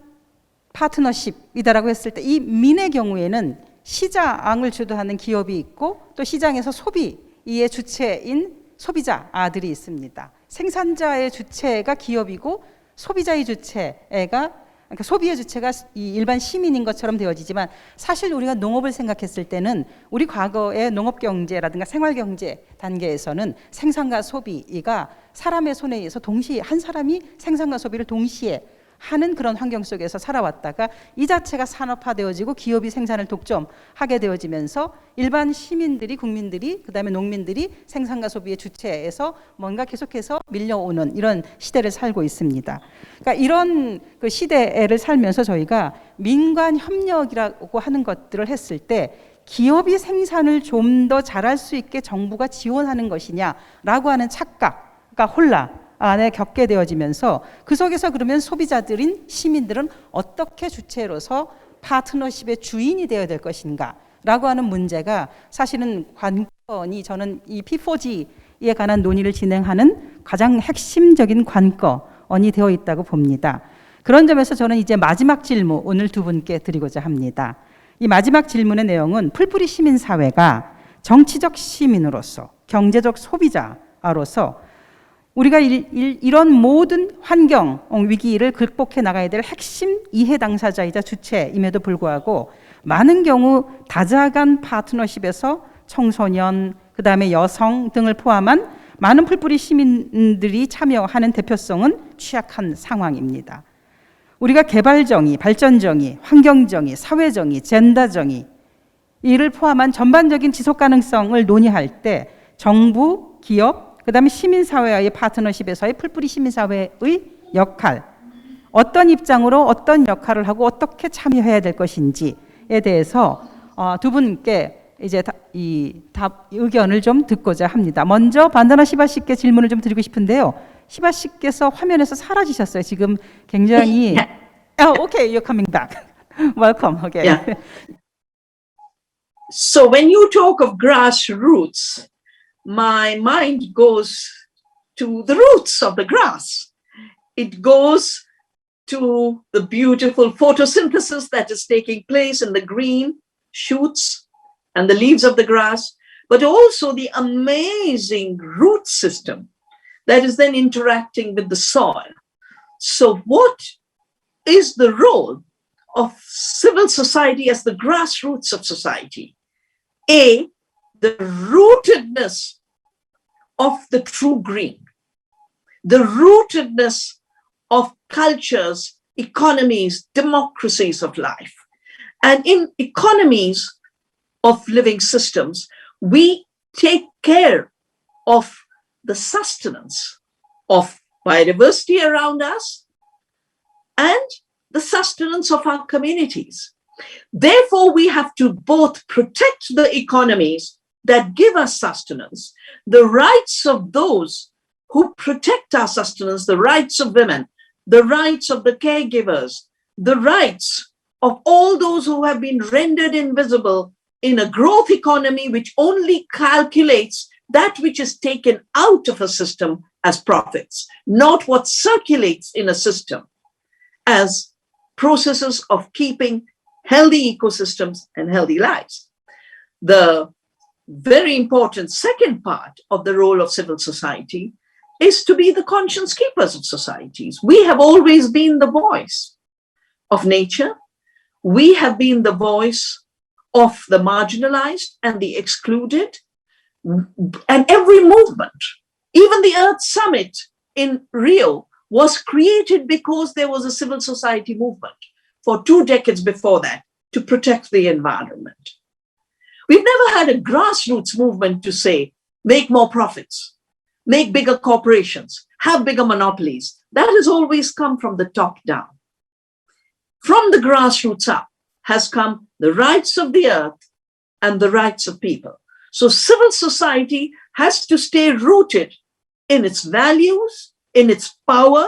파트너십이다라고 했을 때 이 민의 경우에는 시장을 주도하는 기업이 있고 또 시장에서 소비의 주체인 소비자들이 있습니다. 생산자의 주체가 기업이고 소비자의 주체가 그러니까 소비의 주체가 이 일반 시민인 것처럼 되어지지만 사실 우리가 농업을 생각했을 때는 우리 과거의 농업 경제라든가 생활 경제 단계에서는 생산과 소비가 사람의 손에 의해서 동시에 한 사람이 생산과 소비를 동시에 하는 그런 환경 속에서 살아왔다가 이 자체가 산업화되어지고 기업이 생산을 독점하게 되어지면서 일반 시민들이 국민들이 그다음에 농민들이 생산과 소비의 주체에서 뭔가 계속해서 밀려오는 이런 시대를 살고 있습니다. 그러니까 이런 그 시대를 살면서 저희가 민관 협력이라고 하는 것들을 했을 때 기업이 생산을 좀 더 잘할 수 있게 정부가 지원하는 것이냐라고 하는 착각과 혼란 안에 겪게 되어지면서 그 속에서 그러면 소비자들인 시민들은 어떻게 주체로서 파트너십의 주인이 되어야 될 것인가 라고 하는 문제가 사실은 관건이 저는 이 P4G에 관한 논의를 진행하는 가장 핵심적인 관건이 되어 있다고 봅니다. 그런 점에서 저는 이제 마지막 질문을 두 분께 드리고자 합니다. 이 마지막 질문의 내용은 풀뿌리 시민사회가 정치적 시민으로서 경제적 소비자로서 우리가 이런 모든 환경 위기를 극복해 나가야 될 핵심 이해 당사자이자 주체임에도 불구하고 많은 경우 다자간 파트너십에서 청소년, 그 다음에 여성 등을 포함한 많은 풀뿌리 시민들이 참여하는 대표성은 취약한 상황입니다. 우리가 개발정의, 발전정의, 환경정의, 사회정의, 젠더정의 이를 포함한 전반적인 지속가능성을 논의할 때 정부, 기업, 그 다음에 시민사회와의 파트너십에서의 풀뿌리 시민사회의 역할, 어떤 입장으로 어떤 역할을 하고 어떻게 참여해야 될 것인지에 대해서 두 분께 이제 의견을 좀 듣고자 합니다. 먼저 반다나 시바 씨께 질문을 좀 드리고 싶은데요. 시바 씨께서 화면에서 사라지셨어요. 지금 굉장히 okay, you're coming back. Welcome again. Yeah. So when you talk of grassroots, my mind goes to the roots of the grass. It goes to the beautiful photosynthesis that is taking place in the green shoots and the leaves of the grass, but also the amazing root system that is then interacting with the soil. So what is the role of civil society as the grassroots of society? A, the rootedness of the true green, the rootedness of cultures, economies, democracies of life. And in economies of living systems, we take care of the sustenance of biodiversity around us and the sustenance of our communities. Therefore, we have to both protect the economies that give us sustenance, the rights of those who protect our sustenance, the rights of women, the rights of the caregivers, the rights of all those who have been rendered invisible in a growth economy which only calculates that which is taken out of a system as profits, not what circulates in a system as processes of keeping healthy ecosystems and healthy lives. The very important second part of the role of civil society is to be the conscience keepers of societies. We have always been the voice of nature. We have been the voice of the marginalized and the excluded. And every movement, even the Earth Summit in Rio, was created because there was a civil society movement for 2 decades before that to protect the environment. We've never had a grassroots movement to say, make more profits, make bigger corporations, have bigger monopolies. That has always come from the top down. From the grassroots up has come the rights of the earth and the rights of people. So civil society has to stay rooted in its values, in its power,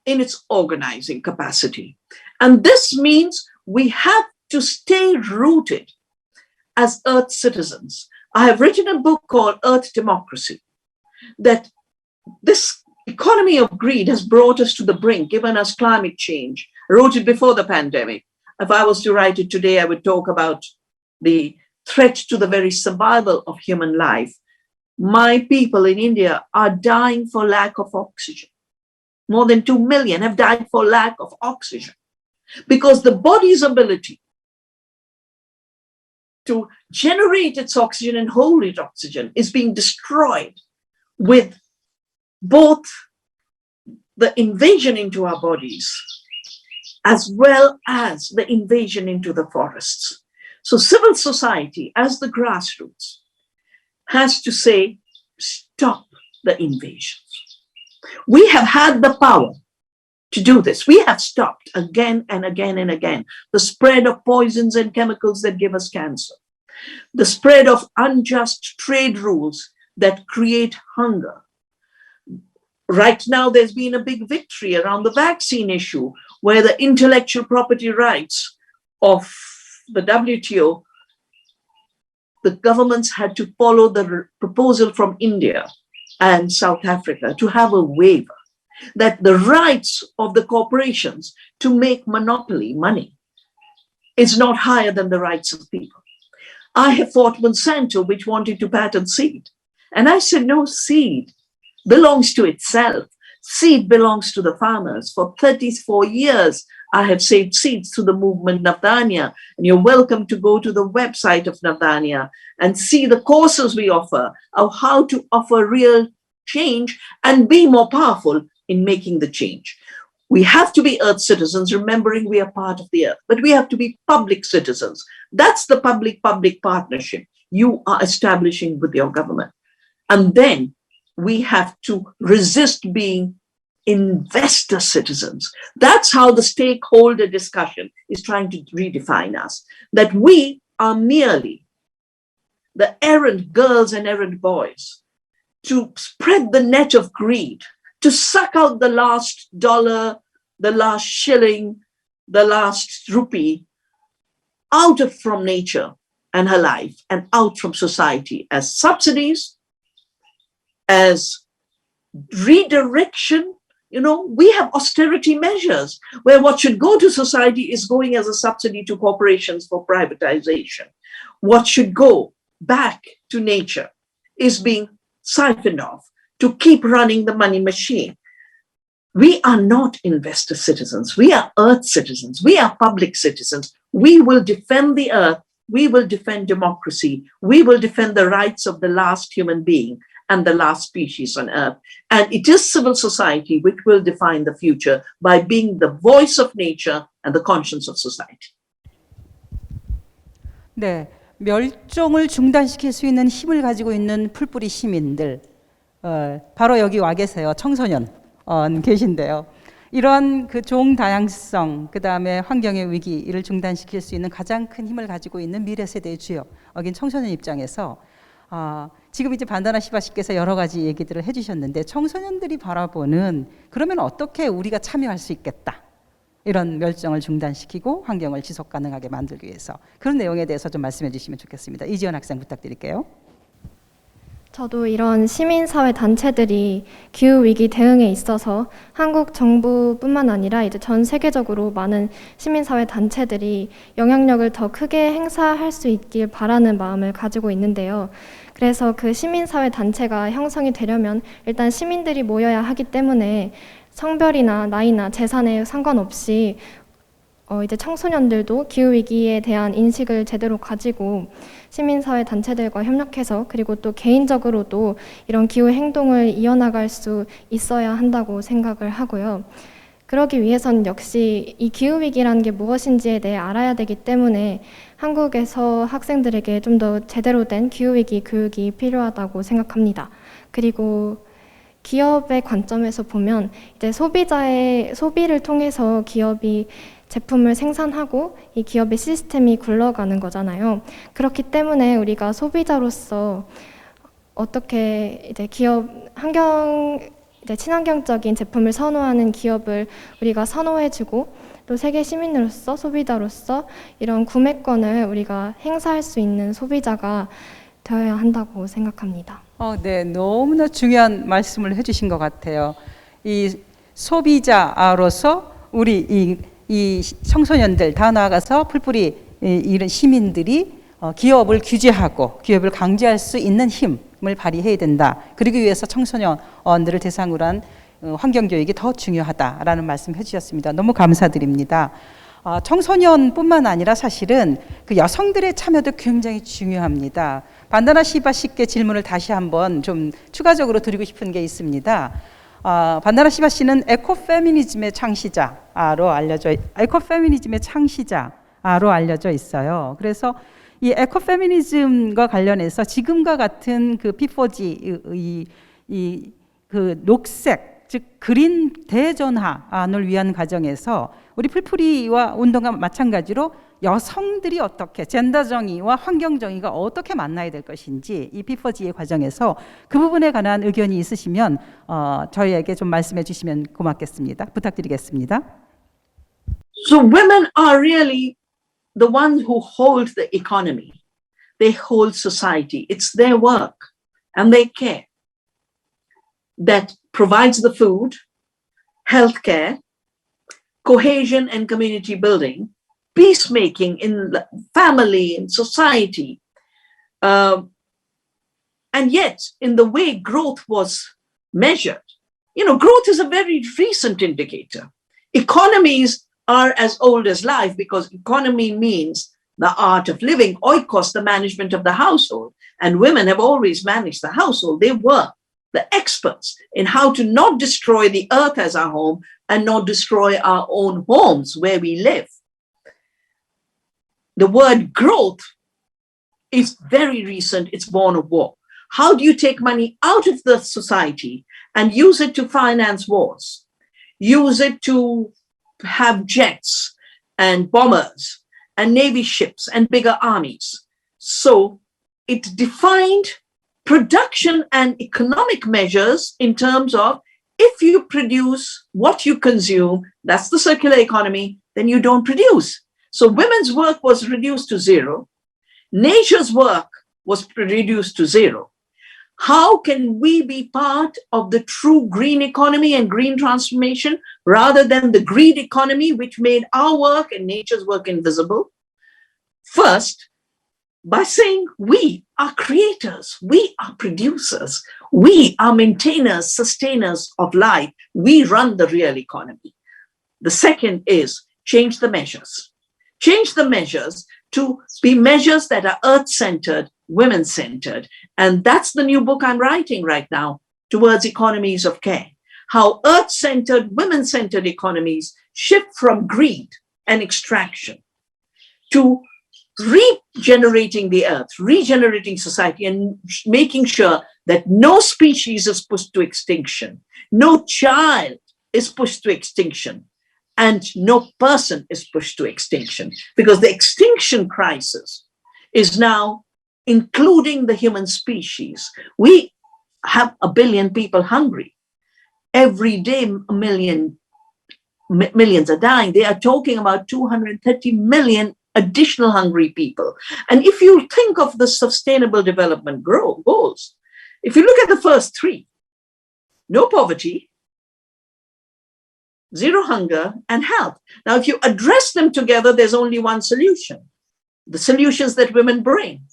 in its organizing capacity. And this means we have to stay rooted as Earth citizens. I have written a book called Earth Democracy, that this economy of greed has brought us to the brink, given us climate change. I wrote it before the pandemic. If I was to write it today, I would talk about the threat to the very survival of human life. My people in India are dying for lack of oxygen. More than 2 million have died for lack of oxygen because the body's ability to generate its oxygen and hold its oxygen is being destroyed with both the invasion into our bodies as well as the invasion into the forests. So civil society, as the grassroots, has to say, stop the invasions. We have had the power to do this. We have stopped again and again and again the spread of poisons and chemicals that give us cancer, the spread of unjust trade rules that create hunger. Right now, there's been a big victory around the vaccine issue, where the intellectual property rights of the WTO, the governments had to follow the proposal from India and South Africa to have a waiver that the rights of the corporations to make monopoly money is not higher than the rights of people. I have fought Monsanto, which wanted to patent seed. And I said, no, seed belongs to itself. Seed belongs to the farmers. For 34 years, I have saved seeds through the movement Navdanya. And you're welcome to go to the website of Navdanya and see the courses we offer of how to offer real change and be more powerful in making the change. We have to be earth citizens, remembering we are part of the earth, but we have to be public citizens. That's the public-public partnership you are establishing with your government. And then we have to resist being investor citizens. That's how the stakeholder discussion is trying to redefine us, that we are merely the errant girls and errant boys to spread the net of greed, to suck out the last dollar, the last shilling, the last rupee out of from nature and her life and out from society as subsidies, as redirection. You know, we have austerity measures where what should go to society is going as a subsidy to corporations for privatization. What should go back to nature is being siphoned off to keep running the money machine. We are not investor citizens. We are earth citizens. We are public citizens. We will defend the earth. We will defend democracy. We will defend the rights of the last human being and the last species on earth. And it is civil society which will define the future by being the voice of nature and the conscience of society. 네, 멸종을 중단시킬 수 있는 힘을 가지고 있는 풀뿌리 시민들, 바로 여기 와 계세요. 청소년 계신데요. 이런 그 종 다양성, 그 다음에 환경의 위기를 중단시킬 수 있는 가장 큰 힘을 가지고 있는 미래 세대의 주역, 여긴 청소년 입장에서 지금 이제 반다나 시바씨께서 여러 가지 얘기들을 해주셨는데 청소년들이 바라보는 그러면 어떻게 우리가 참여할 수 있겠다. 이런 멸종을 중단시키고 환경을 지속 가능하게 만들기 위해서 그런 내용에 대해서 좀 말씀해 주시면 좋겠습니다. 이지연 학생 부탁드릴게요. 저도 이런 시민사회 단체들이 기후위기 대응에 있어서 한국 정부뿐만 아니라 이제 전 세계적으로 많은 시민사회 단체들이 영향력을 더 크게 행사할 수 있길 바라는 마음을 가지고 있는데요. 그래서 그 시민사회 단체가 형성이 되려면 일단 시민들이 모여야 하기 때문에 성별이나 나이나 재산에 상관없이 이제 청소년들도 기후위기에 대한 인식을 제대로 가지고 시민사회 단체들과 협력해서 그리고 또 개인적으로도 이런 기후 행동을 이어나갈 수 있어야 한다고 생각을 하고요. 그러기 위해선 역시 이 기후위기라는 게 무엇인지에 대해 알아야 되기 때문에 한국에서 학생들에게 좀 더 제대로 된 기후위기 교육이 필요하다고 생각합니다. 그리고 기업의 관점에서 보면 이제 소비자의 소비를 통해서 기업이 제품을 생산하고 이 기업의 시스템이 굴러가는 거잖아요. 그렇기 때문에 우리가 소비자로서 어떻게 이제 기업 이제 친환경적인 제품을 선호하는 기업을 우리가 선호해주고 또 세계 시민으로서 소비자로서 이런 구매권을 우리가 행사할 수 있는 소비자가 되어야 한다고 생각합니다. 네, 너무나 중요한 말씀을 해주신 것 같아요. 이 소비자로서 우리 이 청소년들 다 나아가서 풀뿌리 이런 시민들이 기업을 규제하고 기업을 강제할 수 있는 힘을 발휘해야 된다. 그러기 위해서 청소년들을 대상으로 한 환경교육이 더 중요하다라는 말씀 해주셨습니다. 너무 감사드립니다. 청소년뿐만 아니라 사실은 그 여성들의 참여도 굉장히 중요합니다. 반다나 시바씨께 질문을 다시 한번 좀 추가적으로 드리고 싶은 게 있습니다. 반다나 시바씨는 에코페미니즘의 창시자로 알려져 있어요. 그래서 이 에코페미니즘과 관련해서 지금과 같은 그 P4G 그 녹색 즉 그린 대전환을 위한 과정에서 우리 풀뿌리와 운동과 마찬가지로 여성들이 어떻게 젠더 정의와 환경 정의가 어떻게 만나야 될 것인지 이 P4G의 과정에서 그 부분에 관한 의견이 있으시면 저희에게 좀 말씀해 주시면 고맙겠습니다. 부탁드리겠습니다. So women are really the ones who hold the economy. They hold society. It's their work and they care. That provides the food, healthcare, cohesion and community building, peacemaking in family and society. And yet, in the way growth was measured. You know, growth is a very recent indicator. Economies are as old as life because economy means the art of living, oikos, the management of the household. And women have always managed the household. They were the experts in how to not destroy the earth as our home and not destroy our own homes where we live. The word growth is very recent. It's born of war. How do you take money out of the society and use it to finance wars? Use it to have jets and bombers and navy ships and bigger armies. So it defined production and economic measures in terms of if you produce what you consume, that's the circular economy, then you don't produce. So women's work was reduced to zero. Nature's work was reduced to zero. How can we be part of the true green economy and green transformation rather than the greed economy, which made our work and nature's work invisible? First, by saying we are creators, we are producers, we are maintainers, sustainers of life, we run the real economy. The second is change the measures. Change the measures to be measures that are earth-centered, women-centered. And that's the new book I'm writing right now, Towards Economies of Care. How earth-centered, women-centered economies shift from greed and extraction to regenerating the earth, regenerating society, and making sure that no species is pushed to extinction, no child is pushed to extinction, and no person is pushed to extinction, because the extinction crisis is now including the human species. We have 1 billion people hungry. Every day, millions are dying. They are talking about 230 million additional hungry people. And if you think of the Sustainable Development Goals, if you look at the first three, no poverty, zero hunger, and health. Now, if you address them together, there's only one solution. The solutions that women bring,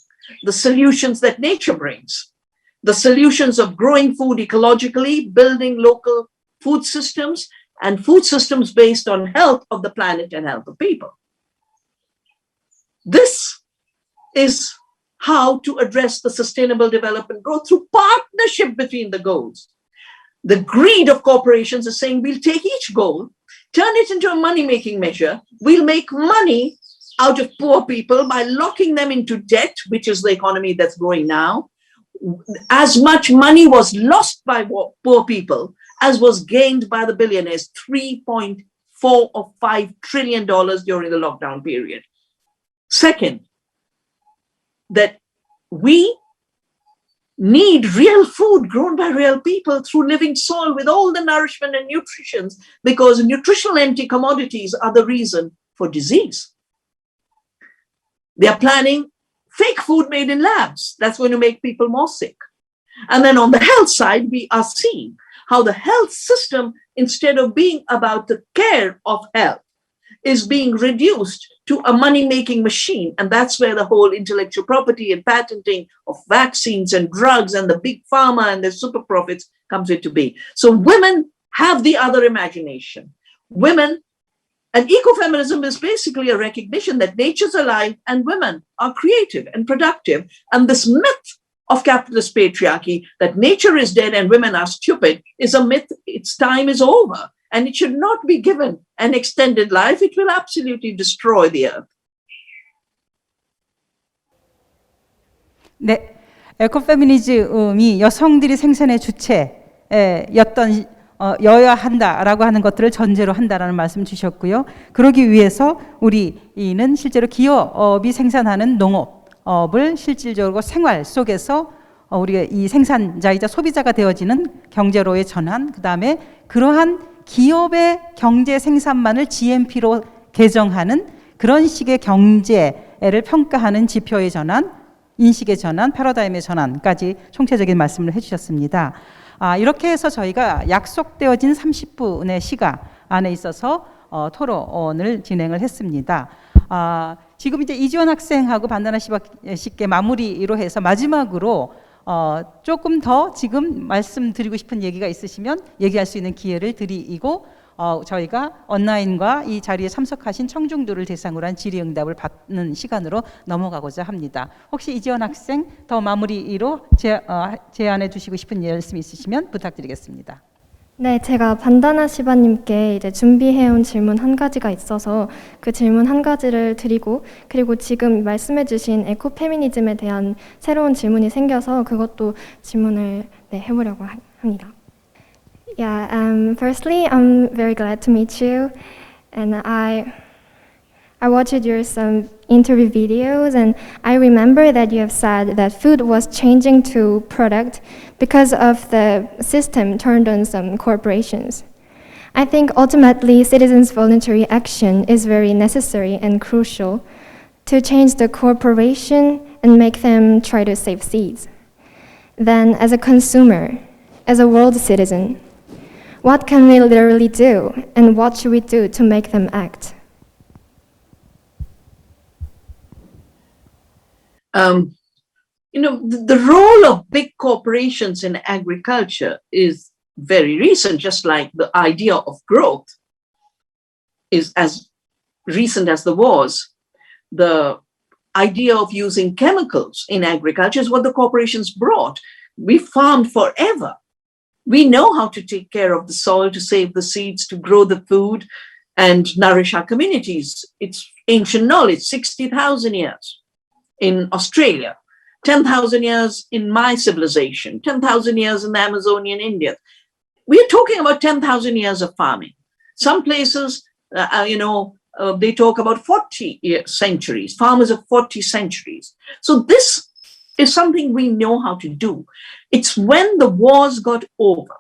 the solutions that nature brings, the solutions of growing food ecologically, building local food systems, and food systems based on health of the planet and health of people. This is how to address the sustainable development growth through partnership between the goals. The greed of corporations is saying we'll take each goal, turn it into a money-making measure. We'll make money out of poor people by locking them into debt, which is the economy that's growing now. As much money was lost by poor people as was gained by the billionaires, $3.4 or $5 trillion during the lockdown period. Second, that we need real food grown by real people through living soil with all the nourishment and nutrition, because nutritional empty commodities are the reason for disease. They are planning fake food made in labs. That's going to make people more sick. And then on the health side, we are seeing how the health system, instead of being about the care of health, is being reduced to a money-making machine. And that's where the whole intellectual property and patenting of vaccines and drugs and the big pharma and the super profits comes into being. So women have the other imagination. Women, and ecofeminism is basically a recognition that nature's alive and women are creative and productive. And this myth of capitalist patriarchy, that nature is dead and women are stupid, is a myth. Its time is over. And it should not be given an extended life. It will absolutely destroy the earth. 네, 에코페미니즘이 여성들이 생산의 주체였던 여야 한다라고 하는 것들을 전제로 한다라는 말씀 주셨고요. 그러기 위해서 우리는 실제로 기업이 생산하는 농업을 실질적으로 생활 속에서 우리가 이 생산자이자 소비자가 되어지는 경제로의 전환, 그 다음에 그러한 기업의 경제 생산만을 GNP로 개정하는 그런 식의 경제를 평가하는 지표의 전환, 인식의 전환, 패러다임의 전환까지 총체적인 말씀을 해주셨습니다. 이렇게 해서 저희가 약속되어진 30분의 시간 안에 있어서 토론을 진행을 했습니다. 지금 이제 이지원 학생하고 반다나 씨께 마무리로 해서 마지막으로 조금 더 지금 말씀드리고 싶은 얘기가 있으시면 얘기할 수 있는 기회를 드리고 저희가 온라인과 이 자리에 참석하신 청중들을 대상으로 한 질의응답을 받는 시간으로 넘어가고자 합니다. 혹시 이지원 학생 더 마무리로 제안해 주시고 싶은 말씀 있으시면 부탁드리겠습니다. 네, 제가 반다나 시바님께 이제 준비해온 질문 한 가지가 있어서 그 질문 한 가지를 드리고, 그리고 지금 말씀해주신 에코페미니즘에 대한 새로운 질문이 생겨서 그것도 질문을 해보려고 합니다. Yeah, firstly, I'm very glad to meet you, and I watched your some interview videos, and I remember that you have said that food was changing to product because of the system turned on some corporations. I think ultimately citizens' voluntary action is very necessary and crucial to change the corporation and make them try to save seeds. Then, as a consumer, as a world citizen, what can we literally do, and what should we do to make them act? The role of big corporations in agriculture is very recent, just like the idea of growth is as recent as the wars. The idea of using chemicals in agriculture is what the corporations brought. We farmed forever. We know how to take care of the soil, to save the seeds, to grow the food and nourish our communities. It's ancient knowledge, 60,000 years in Australia, 10,000 years in my civilization, 10,000 years in the Amazonian India. We're talking about 10,000 years of farming. Some places, they talk about 40 centuries, farmers of 40 centuries. So this is something we know how to do. It's when the wars got over,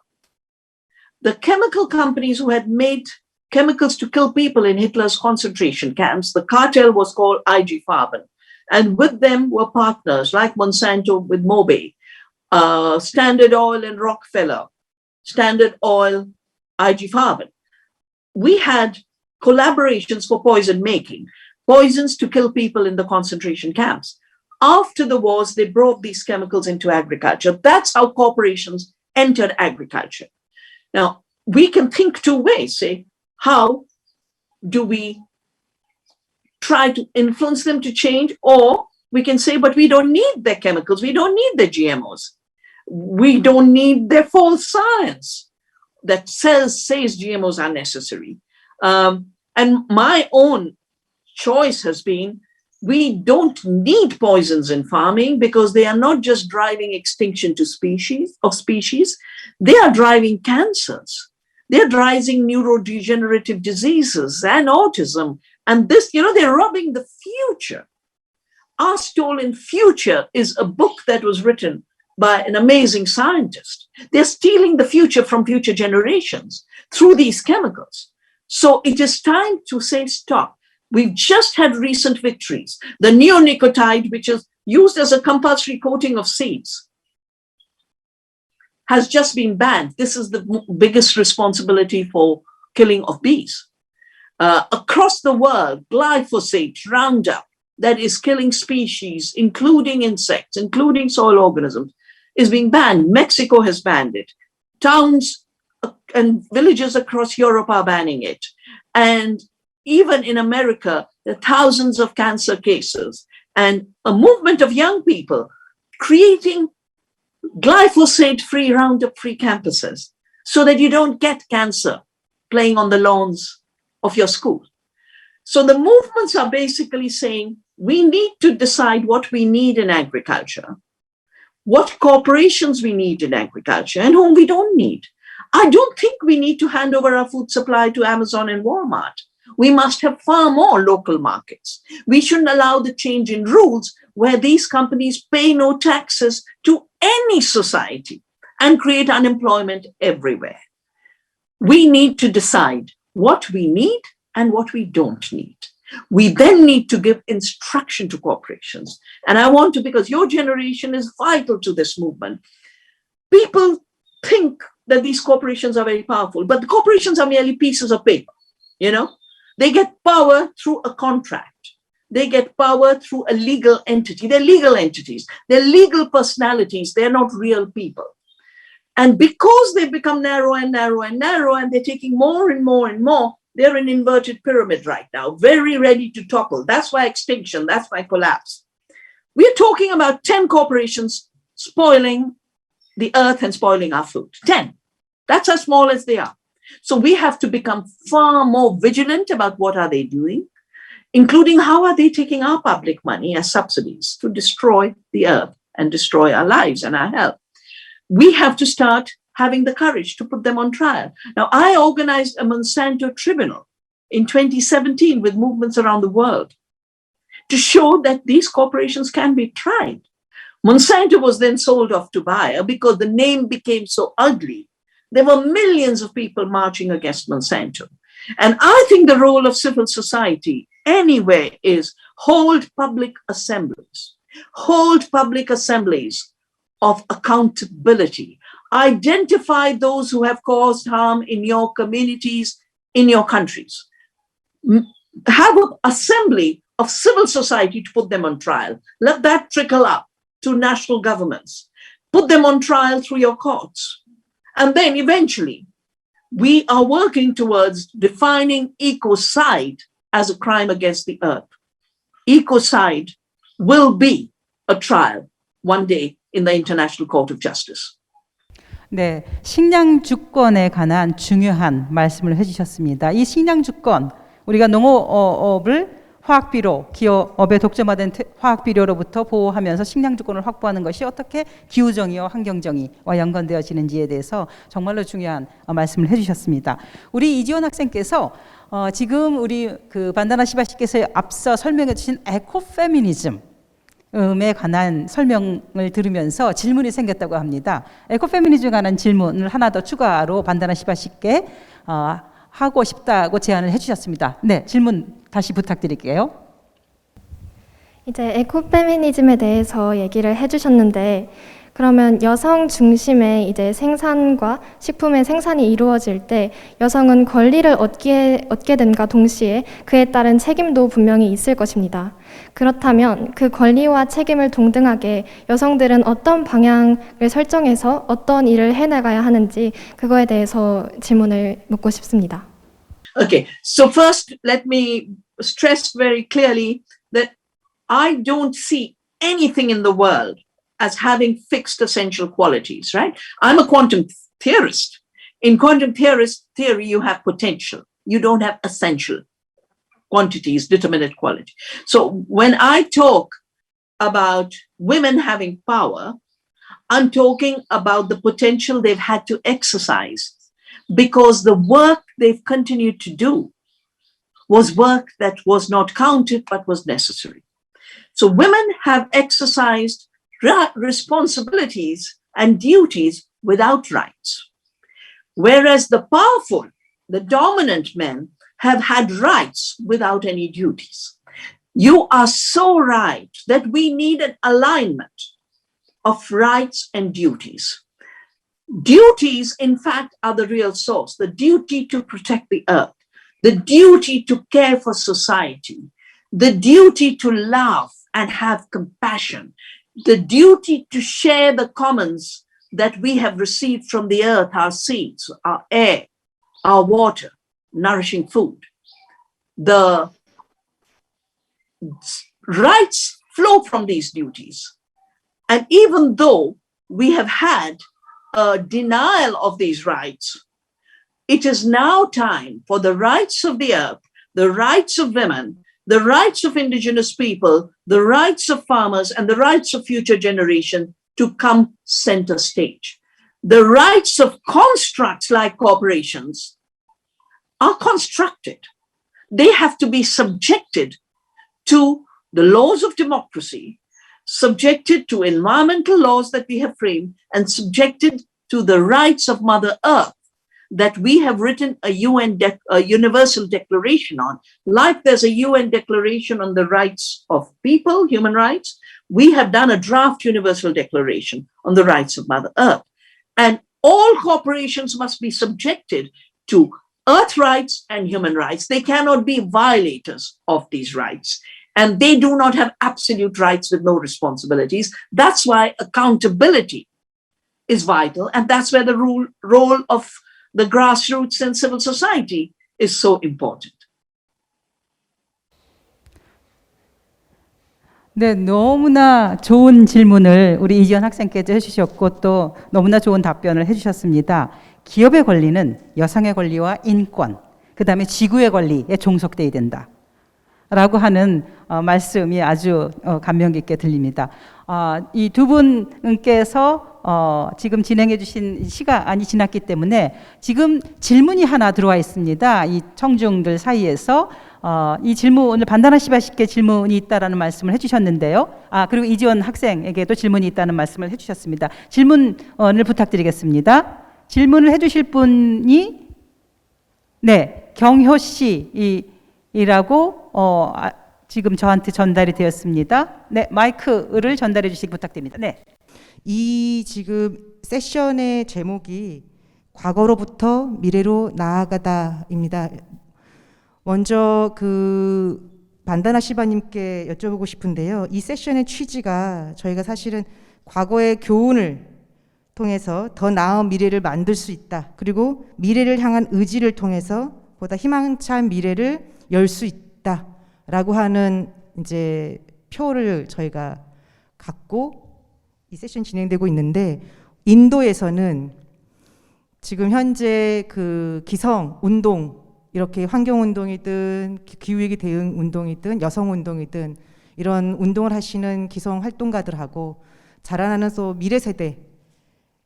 the chemical companies who had made chemicals to kill people in Hitler's concentration camps, the cartel was called IG Farben. And with them were partners like Monsanto with Mobe, Standard Oil and Rockefeller, Standard Oil, IG Farben. We had collaborations for poison making, poisons to kill people in the concentration camps. After the wars, they brought these chemicals into agriculture. That's how corporations entered agriculture. Now, we can think two ways, say, how do we try to influence them to change? Or we can say, but we don't need their chemicals. We don't need their GMOs. We don't need their false science that says GMOs are necessary. And my own choice has been, we don't need poisons in farming because they are not just driving extinction to species, they are driving cancers. They're driving neurodegenerative diseases and autism. And this, they're robbing the future. Our Stolen Future is a book that was written by an amazing scientist. They're stealing the future from future generations through these chemicals. So it is time to say stop. We've just had recent victories. The neonicotide, which is used as a compulsory coating of seeds, has just been banned. This is the biggest responsibility for killing of bees. Across the world, glyphosate, Roundup, that is killing species, including insects, including soil organisms, is being banned. Mexico has banned it. Towns and villages across Europe are banning it. And even in America, there are thousands of cancer cases and a movement of young people creating glyphosate-free, Roundup-free campuses so that you don't get cancer playing on the lawns of your school. So the movements are basically saying we need to decide what we need in agriculture, what corporations we need in agriculture, and whom we don't need. I don't think we need to hand over our food supply to Amazon and Walmart. We must have far more local markets. We shouldn't allow the change in rules where these companies pay no taxes to any society and create unemployment everywhere. We need to decide what we need and what we don't need. We then need to give instruction to corporations. And I want to, because your generation is vital to this movement. People think that these corporations are very powerful, but the corporations are merely pieces of paper, They get power through a contract. they get power through a legal entity. They're legal entities. They're legal personalities. They're not real people. And because they've become narrow and narrow and narrow, and they're taking more and more and more, they're an inverted pyramid right now, very ready to topple. That's why extinction, that's why collapse. We're talking about 10 corporations spoiling the earth and spoiling our food. 10. That's as small as they are. So we have to become far more vigilant about what are they doing, including how are they taking our public money as subsidies to destroy the earth and destroy our lives and our health. We have to start having the courage to put them on trial. Now, I organized a Monsanto tribunal in 2017 with movements around the world to show that these corporations can be tried. Monsanto was then sold off to Bayer because the name became so ugly. There were millions of people marching against Monsanto. And I think the role of civil society anyway is hold public assemblies of accountability. Identify those who have caused harm in your communities, in your countries. Have an assembly of civil society to put them on trial. Let that trickle up to national governments. Put them on trial through your courts. And then eventually, we are working towards defining ecocide as a crime against the earth. Ecocide will be a trial one day in the International Court of Justice. 네, 식량 주권에 관한 중요한 말씀을 해주셨습니다. 이 식량 주권, 우리가 농업을 화학비료, 기업의 독점화된 화학비료로부터 보호하면서 식량 주권을 확보하는 것이 어떻게 기후정의와 환경정의와 연관되어지는지에 대해서 정말로 중요한 말씀을 해주셨습니다. 우리 이지원 학생께서 지금 우리 그 반다나 시바씨께서 앞서 설명해 주신 에코페미니즘에 관한 설명을 들으면서 질문이 생겼다고 합니다. 에코페미니즘에 관한 질문을 하나 더 추가로 반다나 시바씨께 하고 싶다고 제안을 해주셨습니다. 네, 질문 다시 부탁드릴게요. 이제 에코페미니즘에 대해서 얘기를 해주셨는데, 그러면 여성 중심의 이제 생산과 식품의 생산이 이루어질 때 여성은 권리를 얻게 됨과 동시에 그에 따른 책임도 분명히 있을 것입니다. 그렇다면 그 권리와 책임을 동등하게 여성들은 어떤 방향을 설정해서 어떤 일을 해나가야 하는지 그거에 대해서 질문을 묻고 싶습니다. Okay, so first, let me stress very clearly that I don't see anything in the world as having fixed essential qualities, right? I'm a quantum theorist. In quantum theory, you have potential. You don't have essential quantities, determinate quality. So when I talk about women having power, I'm talking about the potential they've had to exercise because the work they've continued to do was work that was not counted but was necessary. So women have exercised responsibilities and duties without rights, whereas the powerful, the dominant men have had rights without any duties. You are so right that we need an alignment of rights and duties. Duties, in fact, are the real source. The duty to protect the earth, the duty to care for society, the duty to love and have compassion, the duty to share the commons that we have received from the earth, our seeds, our air, our water, nourishing food. The rights flow from these duties. And even though we have had a denial of these rights, it is now time for the rights of the earth, the rights of women, the rights of indigenous people, the rights of farmers, and the rights of future generation to come center stage. The rights of constructs like corporations are constructed. They have to be subjected to the laws of democracy, subjected to environmental laws that we have framed, and subjected to the rights of Mother Earth that we have written a Universal Declaration on. Like there's a UN Declaration on the rights of people, human rights, we have done a draft Universal Declaration on the rights of Mother Earth. And all corporations must be subjected to earth rights and human rights. They cannot be violators of these rights. and they do not have absolute rights with no responsibilities. That's why accountability is vital, and that's where the role of the grassroots and civil society is so important. 네, 너무나 좋은 질문을 우리 이지연 학생께서 해주셨고 또 너무나 좋은 답변을 해주셨습니다. 기업의 권리는 여성의 권리와 인권, 그 다음에 지구의 권리에 종속돼야 된다. 라고 하는 말씀이 아주 감명 깊게 들립니다. 이 두 분께서 지금 진행해 주신 시간이 지났기 때문에 지금 질문이 하나 들어와 있습니다. 이 청중들 사이에서 이 질문을 반다나시바 씨께 질문이 있다라는 말씀을 해주셨는데요. 그리고 이지원 학생에게도 질문이 있다는 말씀을 해주셨습니다. 질문을 부탁드리겠습니다. 질문을 해주실 분이 네, 경효 씨이라고 지금 저한테 전달이 되었습니다. 네, 마이크를 전달해 주시기 부탁드립니다. 네. 이 지금 세션의 제목이 과거로부터 미래로 나아가다입니다. 먼저 그 반다나 시바님께 여쭤보고 싶은데요. 이 세션의 취지가 저희가 사실은 과거의 교훈을 통해서 더 나은 미래를 만들 수 있다. 그리고 미래를 향한 의지를 통해서 보다 희망찬 미래를 열 수 있다라고 하는 이제 표를 저희가 갖고 이 세션 진행되고 있는데, 인도에서는 지금 현재 그 기성 운동, 이렇게 환경 운동이든 기후위기 대응 운동이든 여성 운동이든 이런 운동을 하시는 기성 활동가들하고 자라나는 또 미래 세대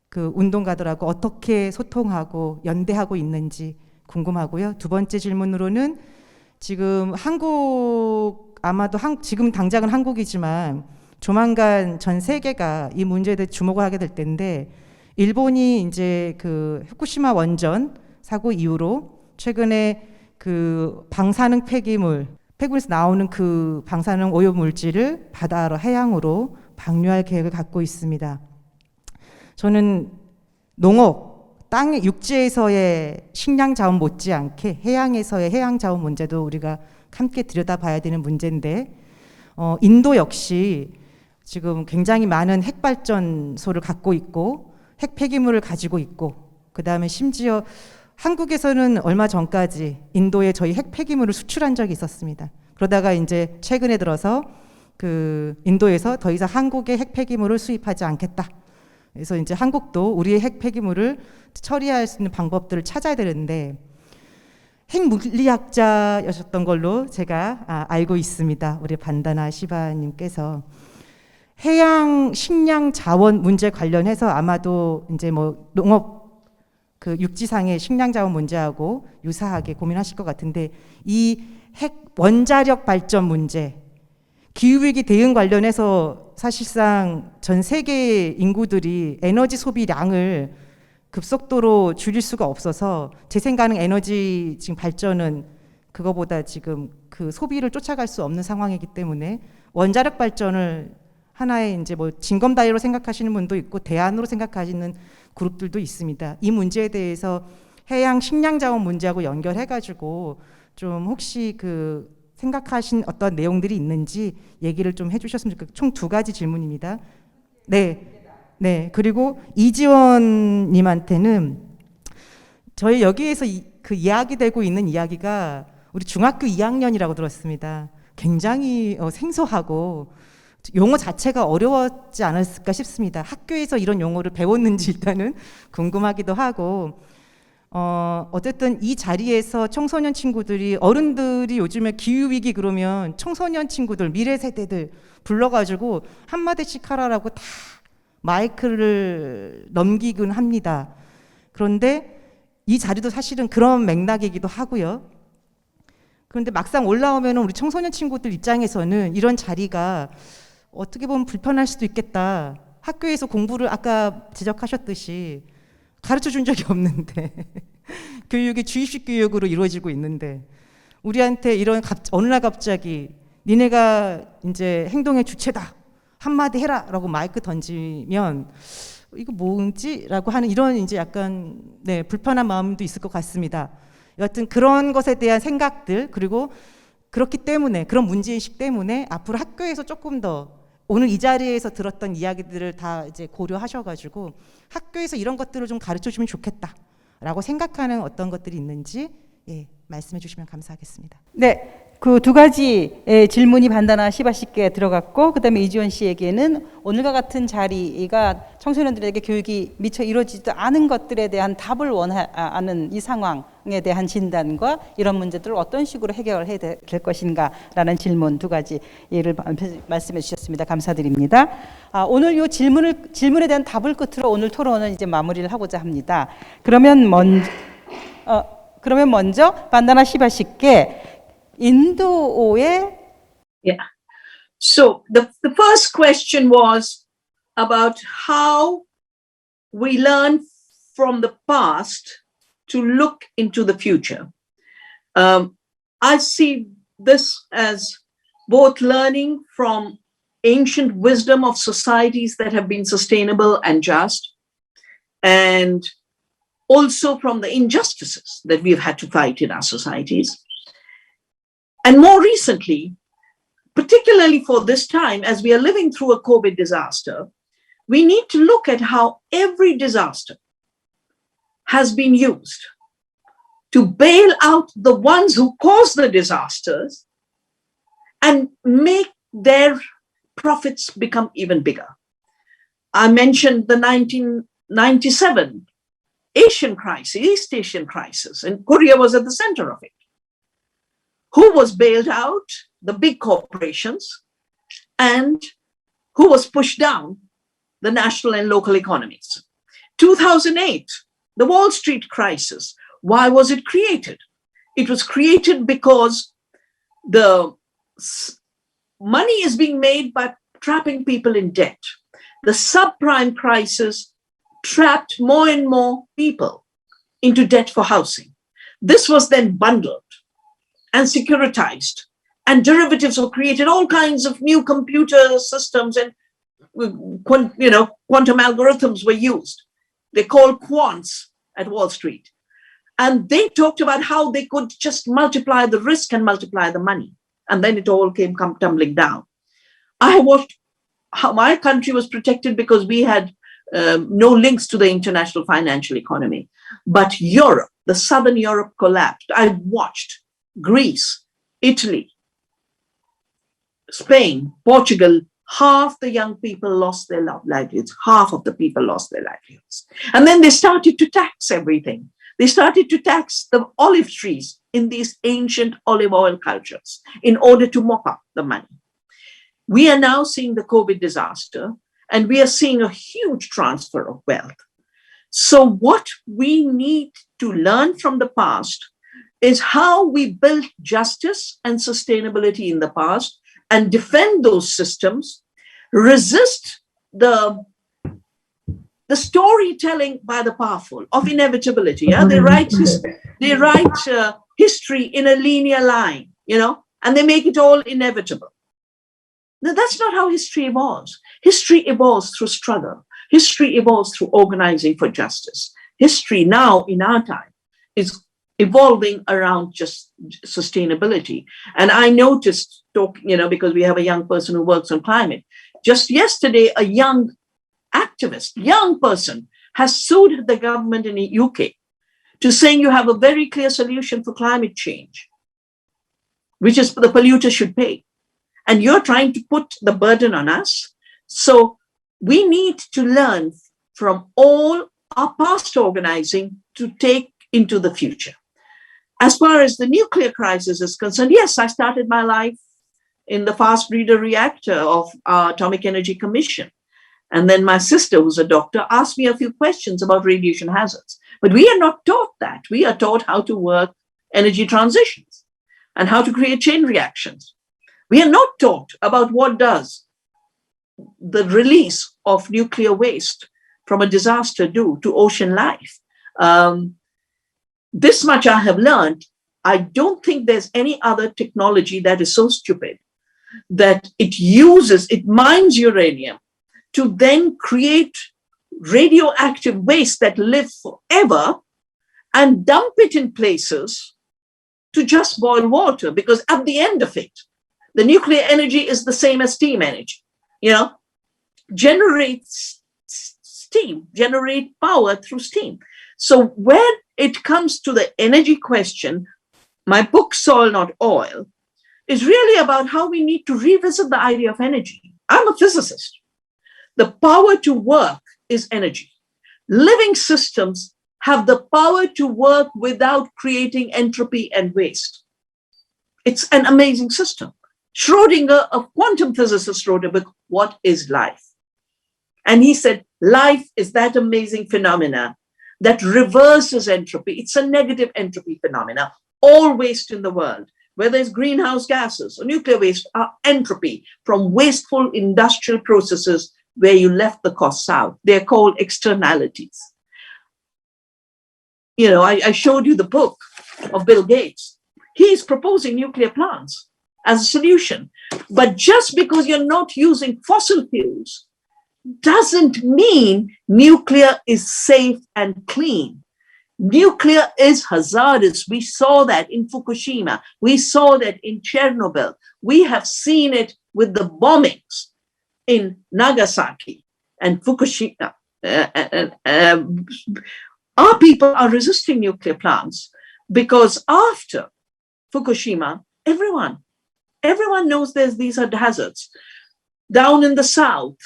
그 운동가들하고 어떻게 소통하고 연대하고 있는지 궁금하고요. 두 번째 질문으로는 지금 한국, 아마도 지금 당장은 한국이지만 조만간 전 세계가 이 문제에 대해 주목을 하게 될 텐데, 일본이 이제 그 후쿠시마 원전 사고 이후로 최근에 그 방사능 폐기물에서 나오는 그 방사능 오염 물질을 바다로, 해양으로 방류할 계획을 갖고 있습니다. 저는 농업, 땅 육지에서의 식량 자원 못지않게 해양에서의 해양 자원 문제도 우리가 함께 들여다봐야 되는 문제인데, 인도 역시 지금 굉장히 많은 핵 발전소를 갖고 있고 핵 폐기물을 가지고 있고, 그 다음에 심지어 한국에서는 얼마 전까지 인도에 저희 핵 폐기물을 수출한 적이 있었습니다. 그러다가 이제 최근에 들어서 그 인도에서 더 이상 한국의 핵 폐기물을 수입하지 않겠다. 그래서 이제 한국도 우리의 핵 폐기물을 처리할 수 있는 방법들을 찾아야 되는데, 핵 물리학자였던 걸로 제가 알고 있습니다. 우리 반다나 시바님께서 해양 식량 자원 문제 관련해서 아마도 이제 뭐 농업 그 육지상의 식량 자원 문제하고 유사하게 고민하실 것 같은데, 이 핵 원자력 발전 문제, 기후위기 대응 관련해서 사실상 전 세계 인구들이 에너지 소비량을 급속도로 줄일 수가 없어서 재생 가능 에너지 지금 발전은 그거보다 지금 그 소비를 쫓아갈 수 없는 상황이기 때문에 원자력 발전을 하나의 이제 뭐 징검다리로 생각하시는 분도 있고 대안으로 생각하시는 그룹들도 있습니다. 이 문제에 대해서 해양 식량 자원 문제하고 연결해 가지고 좀 혹시 그 생각하신 어떤 내용들이 있는지 얘기를 좀 해주셨으면 좋겠고, 총 2가지 질문입니다. 네. 그리고 이지원 님한테는 저희 여기에서 그 이야기되고 있는 이야기가 우리 중학교 2학년이라고 들었습니다. 굉장히 생소하고 용어 자체가 어려웠지 않았을까 싶습니다. 학교에서 이런 용어를 배웠는지 일단은 궁금하기도 하고, 어쨌든 이 자리에서 청소년 친구들이, 어른들이 요즘에 기후위기 그러면 청소년 친구들, 미래 세대들 불러가지고 한마디씩 하라라고 다 마이크를 넘기곤 합니다. 그런데 이 자리도 사실은 그런 맥락이기도 하고요. 그런데 막상 올라오면 우리 청소년 친구들 입장에서는 이런 자리가 어떻게 보면 불편할 수도 있겠다. 학교에서 공부를 아까 지적하셨듯이 가르쳐 준 적이 없는데 교육이 주입식 교육으로 이루어지고 있는데, 우리한테 이런 어느 날 갑자기 니네가 이제 행동의 주체다, 한마디 해라라고 마이크 던지면 이거 뭔지라고 하는 이런 이제 약간 불편한 마음도 있을 것 같습니다. 여하튼 그런 것에 대한 생각들, 그리고 그렇기 때문에 그런 문제인식 때문에 앞으로 학교에서 조금 더 오늘 이 자리에서 들었던 이야기들을 다 이제 고려하셔가지고 학교에서 이런 것들을 좀 가르쳐 주면 좋겠다라고 생각하는 어떤 것들이 있는지 예, 말씀해 주시면 감사하겠습니다. 네, 그 두 가지의 질문이 반다나 시바 씨께 들어갔고, 그다음에 이지원 씨에게는 오늘과 같은 자리가 청소년들에게 교육이 미처 이루어지지도 않은 것들에 대한 답을 원하는 이 상황에 대한 진단과 이런 문제들을 어떤 식으로 해결해야 될 것인가라는 질문 두 가지 예를 말씀해 주셨습니다. 감사드립니다. 오늘 이 질문에 대한 답을 끝으로 오늘 토론은 이제 마무리를 하고자 합니다. 그러면 먼저 반다나 시바 씨께 인도의 Yeah. So the first question was about how we learn from the past to look into the future. I see this as both learning from ancient wisdom of societies that have been sustainable and just, and also from the injustices that we've had to fight in our societies. And more recently, particularly for this time, as we are living through a COVID disaster, we need to look at how every disaster has been used to bail out the ones who caused the disasters and make their profits become even bigger. I mentioned the 1997 Asian crisis, East Asian crisis, and Korea was at the center of it. Who was bailed out? The big corporations. And who was pushed down? The national and local economies. 2008, the Wall Street crisis. Why was it created? It was created because the money is being made by trapping people in debt. The subprime crisis trapped more and more people into debt for housing. This was then bundled and securitized, and derivatives were created, all kinds of new computer systems and quantum algorithms were used. They called quants at Wall Street. And they talked about how they could just multiply the risk and multiply the money. And then it all came tumbling down. I watched how my country was protected because we had no links to the international financial economy. But Europe, the Southern Europe collapsed. I watched Greece, Italy, Spain, Portugal, half the young people lost their livelihoods. Half of the people lost their livelihoods. And then they started to tax everything. They started to tax the olive trees in these ancient olive oil cultures in order to mop up the money. We are now seeing the COVID disaster, and we are seeing a huge transfer of wealth. So what we need to learn from the past is how we built justice and sustainability in the past and defend those systems, resist the storytelling by the powerful of inevitability. Yeah? They write history in a linear line, and they make it all inevitable. Now, that's not how history evolves. History evolves through struggle. History evolves through organizing for justice. History now, in our time, is evolving around just sustainability. And I noticed, because we have a young person who works on climate, just yesterday, a young person has sued the government in the UK to saying you have a very clear solution for climate change, which is the polluter should pay. And you're trying to put the burden on us. So we need to learn from all our past organizing to take into the future. As far as the nuclear crisis is concerned, yes, I started my life in the fast breeder reactor of our Atomic Energy Commission. And then my sister, who's a doctor, asked me a few questions about radiation hazards. But we are not taught that. We are taught how to work energy transitions and how to create chain reactions. We are not taught about what does the release of nuclear waste from a disaster do to ocean life. This much I have learned. I don't think there's any other technology that is so stupid that it mines uranium to then create radioactive waste that live forever and dump it in places to just boil water, because at the end of it, the nuclear energy is the same as steam energy, generates steam, generate power through steam. So when it comes to the energy question, my book, Soil Not Oil, is really about how we need to revisit the idea of energy. I'm a physicist. The power to work is energy. Living systems have the power to work without creating entropy and waste. It's an amazing system. Schrödinger, a quantum physicist, wrote a book, What is Life? And he said, life is that amazing phenomena that reverses entropy. It's a negative entropy phenomena. All waste in the world, whether it's greenhouse gases or nuclear waste, are entropy from wasteful industrial processes where you left the costs out. They're called externalities. I showed you the book of Bill Gates. He's proposing nuclear plants as a solution. But just because you're not using fossil fuels doesn't mean nuclear is safe and clean. Nuclear is hazardous. We saw that in Fukushima. We saw that in Chernobyl. We have seen it with the bombings in Nagasaki and Fukushima. Our people are resisting nuclear plants because after Fukushima, everyone knows these are hazards. Down in the south,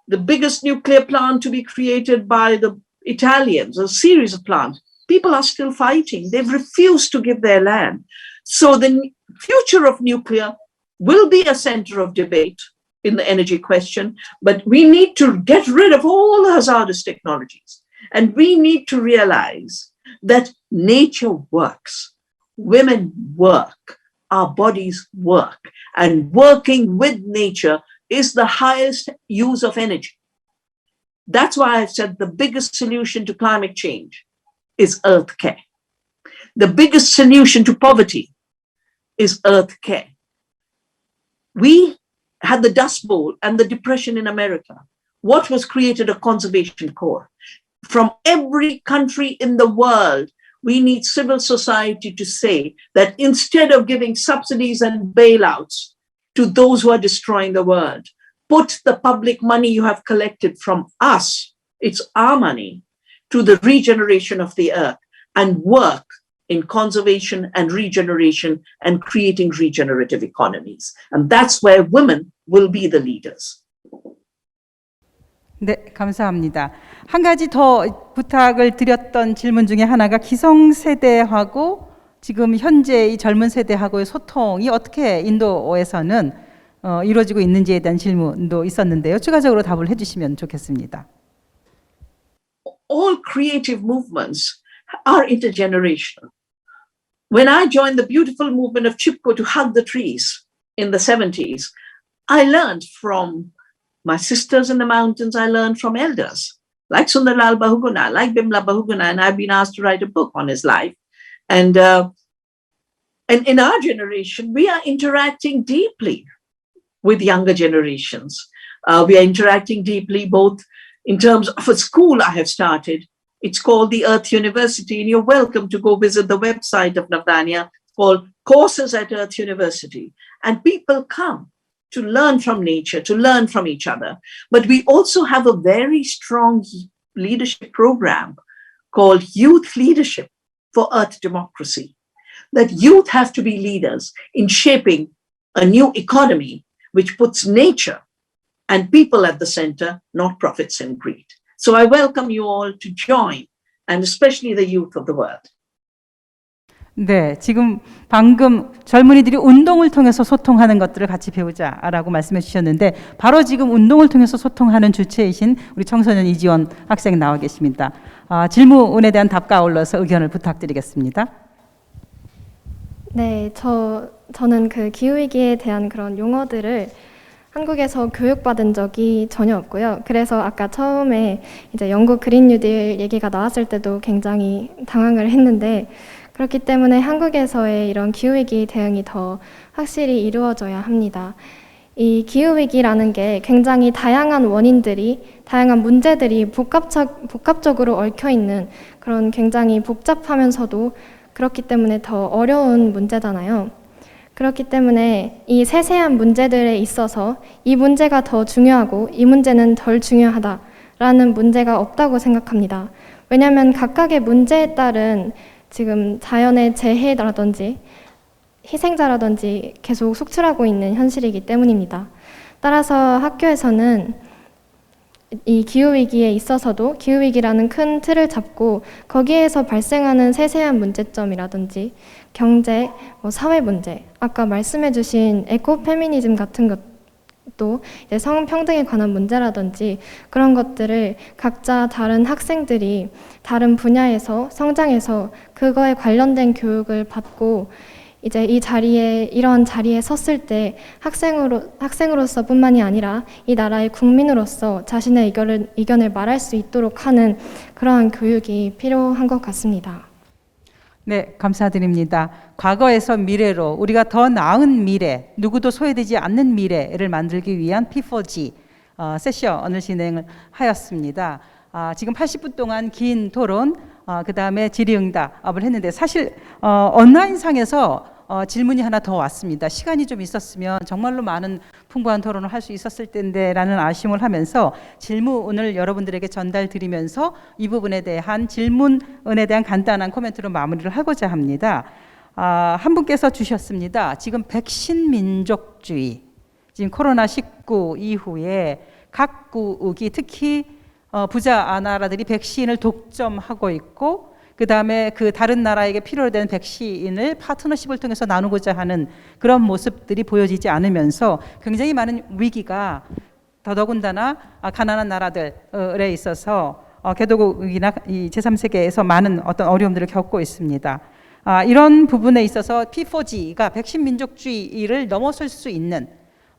the biggest nuclear plant to be created by the Italians, a series of plants, people are still fighting. They've refused to give their land. So the future of nuclear will be a center of debate in the energy question, but we need to get rid of all the hazardous technologies. And we need to realize that nature works, women work, our bodies work, and working with nature is the highest use of energy. That's why I've said the biggest solution to climate change is earth care. The biggest solution to poverty is earth care. We had the Dust Bowl and the Depression in America. What was created? A conservation corps. From every country in the world, we need civil society to say that instead of giving subsidies and bailouts to those who are destroying the world, put the public money you have collected from us, it's our money, to the regeneration of the earth and work in conservation and regeneration and creating regenerative economies. And that's where women will be the leaders. 네, 감사합니다. 한 가지 더 부탁을 드렸던 질문 중에 하나가 기성세대하고 지금 현재 이 젊은 세대하고의 소통이 어떻게 인도에서는 이루어지고 있는지에 대한 질문도 있었는데요. 추가적으로 답을 해주시면 좋겠습니다. All creative movements are intergenerational. When I joined the beautiful movement of Chipko to hug the trees in the 70s, I learned from my sisters in the mountains. I learned from elders like Sundarlal Bahuguna, like Bimla Bahuguna, and I've been asked to write a book on his life. And in our generation, we are interacting deeply with younger generations. We are interacting deeply both in terms of a school I have started. It's called the Earth University, and you're welcome to go visit the website of Navdanya, called Courses at Earth University. And people come to learn from nature, to learn from each other. But we also have a very strong leadership program called Youth Leadership for Earth Democracy. That youth have to be leaders in shaping a new economy which puts nature and people at the center, not profits and greed. So I welcome you all to join, and especially the youth of the world. 네, 지금 방금 젊은이들이 운동을 통해서 소통하는 것들을 같이 배우자라고 말씀해 주셨는데 바로 지금 운동을 통해서 소통하는 주체이신 우리 청소년 이지원 학생이 나와 계십니다. 질문에 대한 답과 아울러서 의견을 부탁드리겠습니다. 네, 저는 그 기후위기에 대한 그런 용어들을 한국에서 교육받은 적이 전혀 없고요. 그래서 아까 처음에 이제 영국 그린 뉴딜 얘기가 나왔을 때도 굉장히 당황을 했는데 그렇기 때문에 한국에서의 이런 기후위기 대응이 더 확실히 이루어져야 합니다. 이 기후위기라는 게 굉장히 다양한 원인들이, 다양한 문제들이 복합적으로 얽혀있는 그런 굉장히 복잡하면서도 그렇기 때문에 더 어려운 문제잖아요. 그렇기 때문에 이 세세한 문제들에 있어서 이 문제가 더 중요하고 이 문제는 덜 중요하다라는 문제가 없다고 생각합니다. 왜냐하면 각각의 문제에 따른 지금 자연의 재해라든지 희생자라든지 계속 속출하고 있는 현실이기 때문입니다. 따라서 학교에서는 이 기후위기에 있어서도 기후위기라는 큰 틀을 잡고 거기에서 발생하는 세세한 문제점이라든지 경제, 사회 문제, 아까 말씀해 주신 에코페미니즘 같은 것도 이제 성평등에 관한 문제라든지 그런 것들을 각자 다른 학생들이 다른 분야에서 성장해서 그거에 관련된 교육을 받고 이제 이 자리에 이런 자리에 섰을 때 학생으로서뿐만이 아니라 이 나라의 국민으로서 자신의 의견을 말할 수 있도록 하는 그러한 교육이 필요한 것 같습니다. 네, 감사드립니다. 과거에서 미래로 우리가 더 나은 미래, 누구도 소외되지 않는 미래를 만들기 위한 P4G 세션을 진행을 하였습니다. 지금 80분 동안 긴 토론, 그 다음에 질의응답을 했는데 사실 온라인상에서 질문이 하나 더 왔습니다. 시간이 좀 있었으면 정말로 많은 풍부한 토론을 할 수 있었을 텐데라는 아쉬움을 하면서 질문을 여러분들에게 전달드리면서 이 부분에 대한 질문에 대한 간단한 코멘트로 마무리를 하고자 합니다. 한 분께서 주셨습니다. 지금 백신 민족주의, 지금 코로나19 이후에 각국이 특히 부자 나라들이 백신을 독점하고 있고 그 다음에 그 다른 나라에게 필요로 되는 백신을 파트너십을 통해서 나누고자 하는 그런 모습들이 보여지지 않으면서 굉장히 많은 위기가 더더군다나 가난한 나라들에 있어서 개도국이나 이 제3세계에서 많은 어떤 어려움들을 겪고 있습니다. 이런 부분에 있어서 P4G가 백신 민족주의를 넘어설 수 있는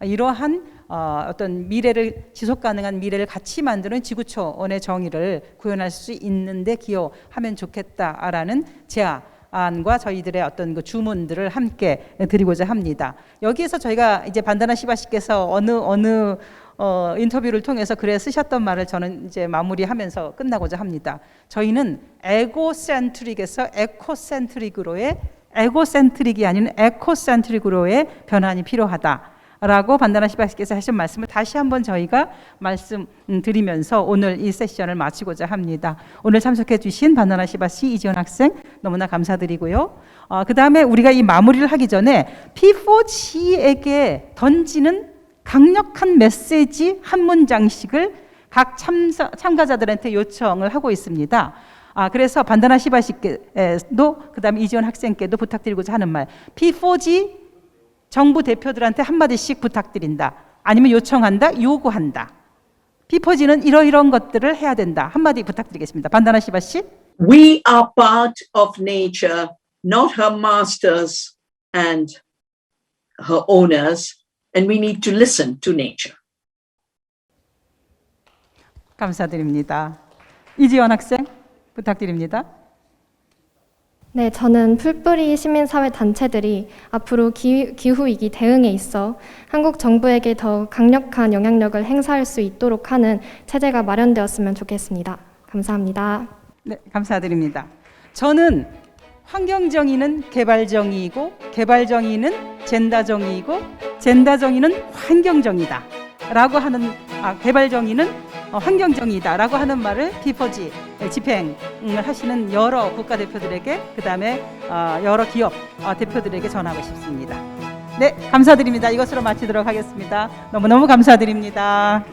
이러한 어떤 미래를 지속 가능한 미래를 같이 만드는 지구촌의 정의를 구현할 수 있는데 기여하면 좋겠다라는 제안과 저희들의 어떤 그 주문들을 함께 드리고자 합니다. 여기에서 저희가 이제 반다나 시바씨께서 어느 인터뷰를 통해서 글에 쓰셨던 말을 저는 이제 마무리하면서 끝나고자 합니다. 저희는 에고센트릭에서 에코센트릭으로의 에고센트릭이 아닌 에코센트릭으로의 변환이 필요하다. 라고 반다나 시바씨께서 하신 말씀을 다시 한번 저희가 말씀드리면서 오늘 이 세션을 마치고자 합니다. 오늘 참석해 주신 반다나 시바씨, 이지원 학생 너무나 감사드리고요. 그 다음에 우리가 이 마무리를 하기 전에 P4G에게 던지는 강력한 메시지 한 문장씩을 각 참가자들한테 요청을 하고 있습니다. 그래서 반다나 시바씨께도 그 다음에 이지원 학생께도 부탁드리고자 하는 말, P4G 정부 대표들한테 한마디씩 부탁드린다. 아니면 요청한다, 요구한다. P4G는 이러이러한 것들을 해야 된다. 한마디 부탁드리겠습니다. 반다나 시바씨. We are part of nature, not her masters and her owners, and we need to listen to nature. 감사드립니다. 이지원 학생 부탁드립니다. 네, 저는 풀뿌리 시민사회 단체들이 앞으로 기후위기 대응에 있어 한국 정부에게 더 강력한 영향력을 행사할 수 있도록 하는 체제가 마련되었으면 좋겠습니다. 감사합니다. 네, 감사드립니다. 저는 환경정의는 개발정의이고 개발정의는 젠다정의이고 젠다정의는 환경정의다 라고 하는 개발정의는 환경정의이다 라고 하는 말을 P4G 집행을 하시는 여러 국가대표들에게 그 다음에 여러 기업 대표들에게 전하고 싶습니다. 네, 감사드립니다. 이것으로 마치도록 하겠습니다. 너무너무 감사드립니다.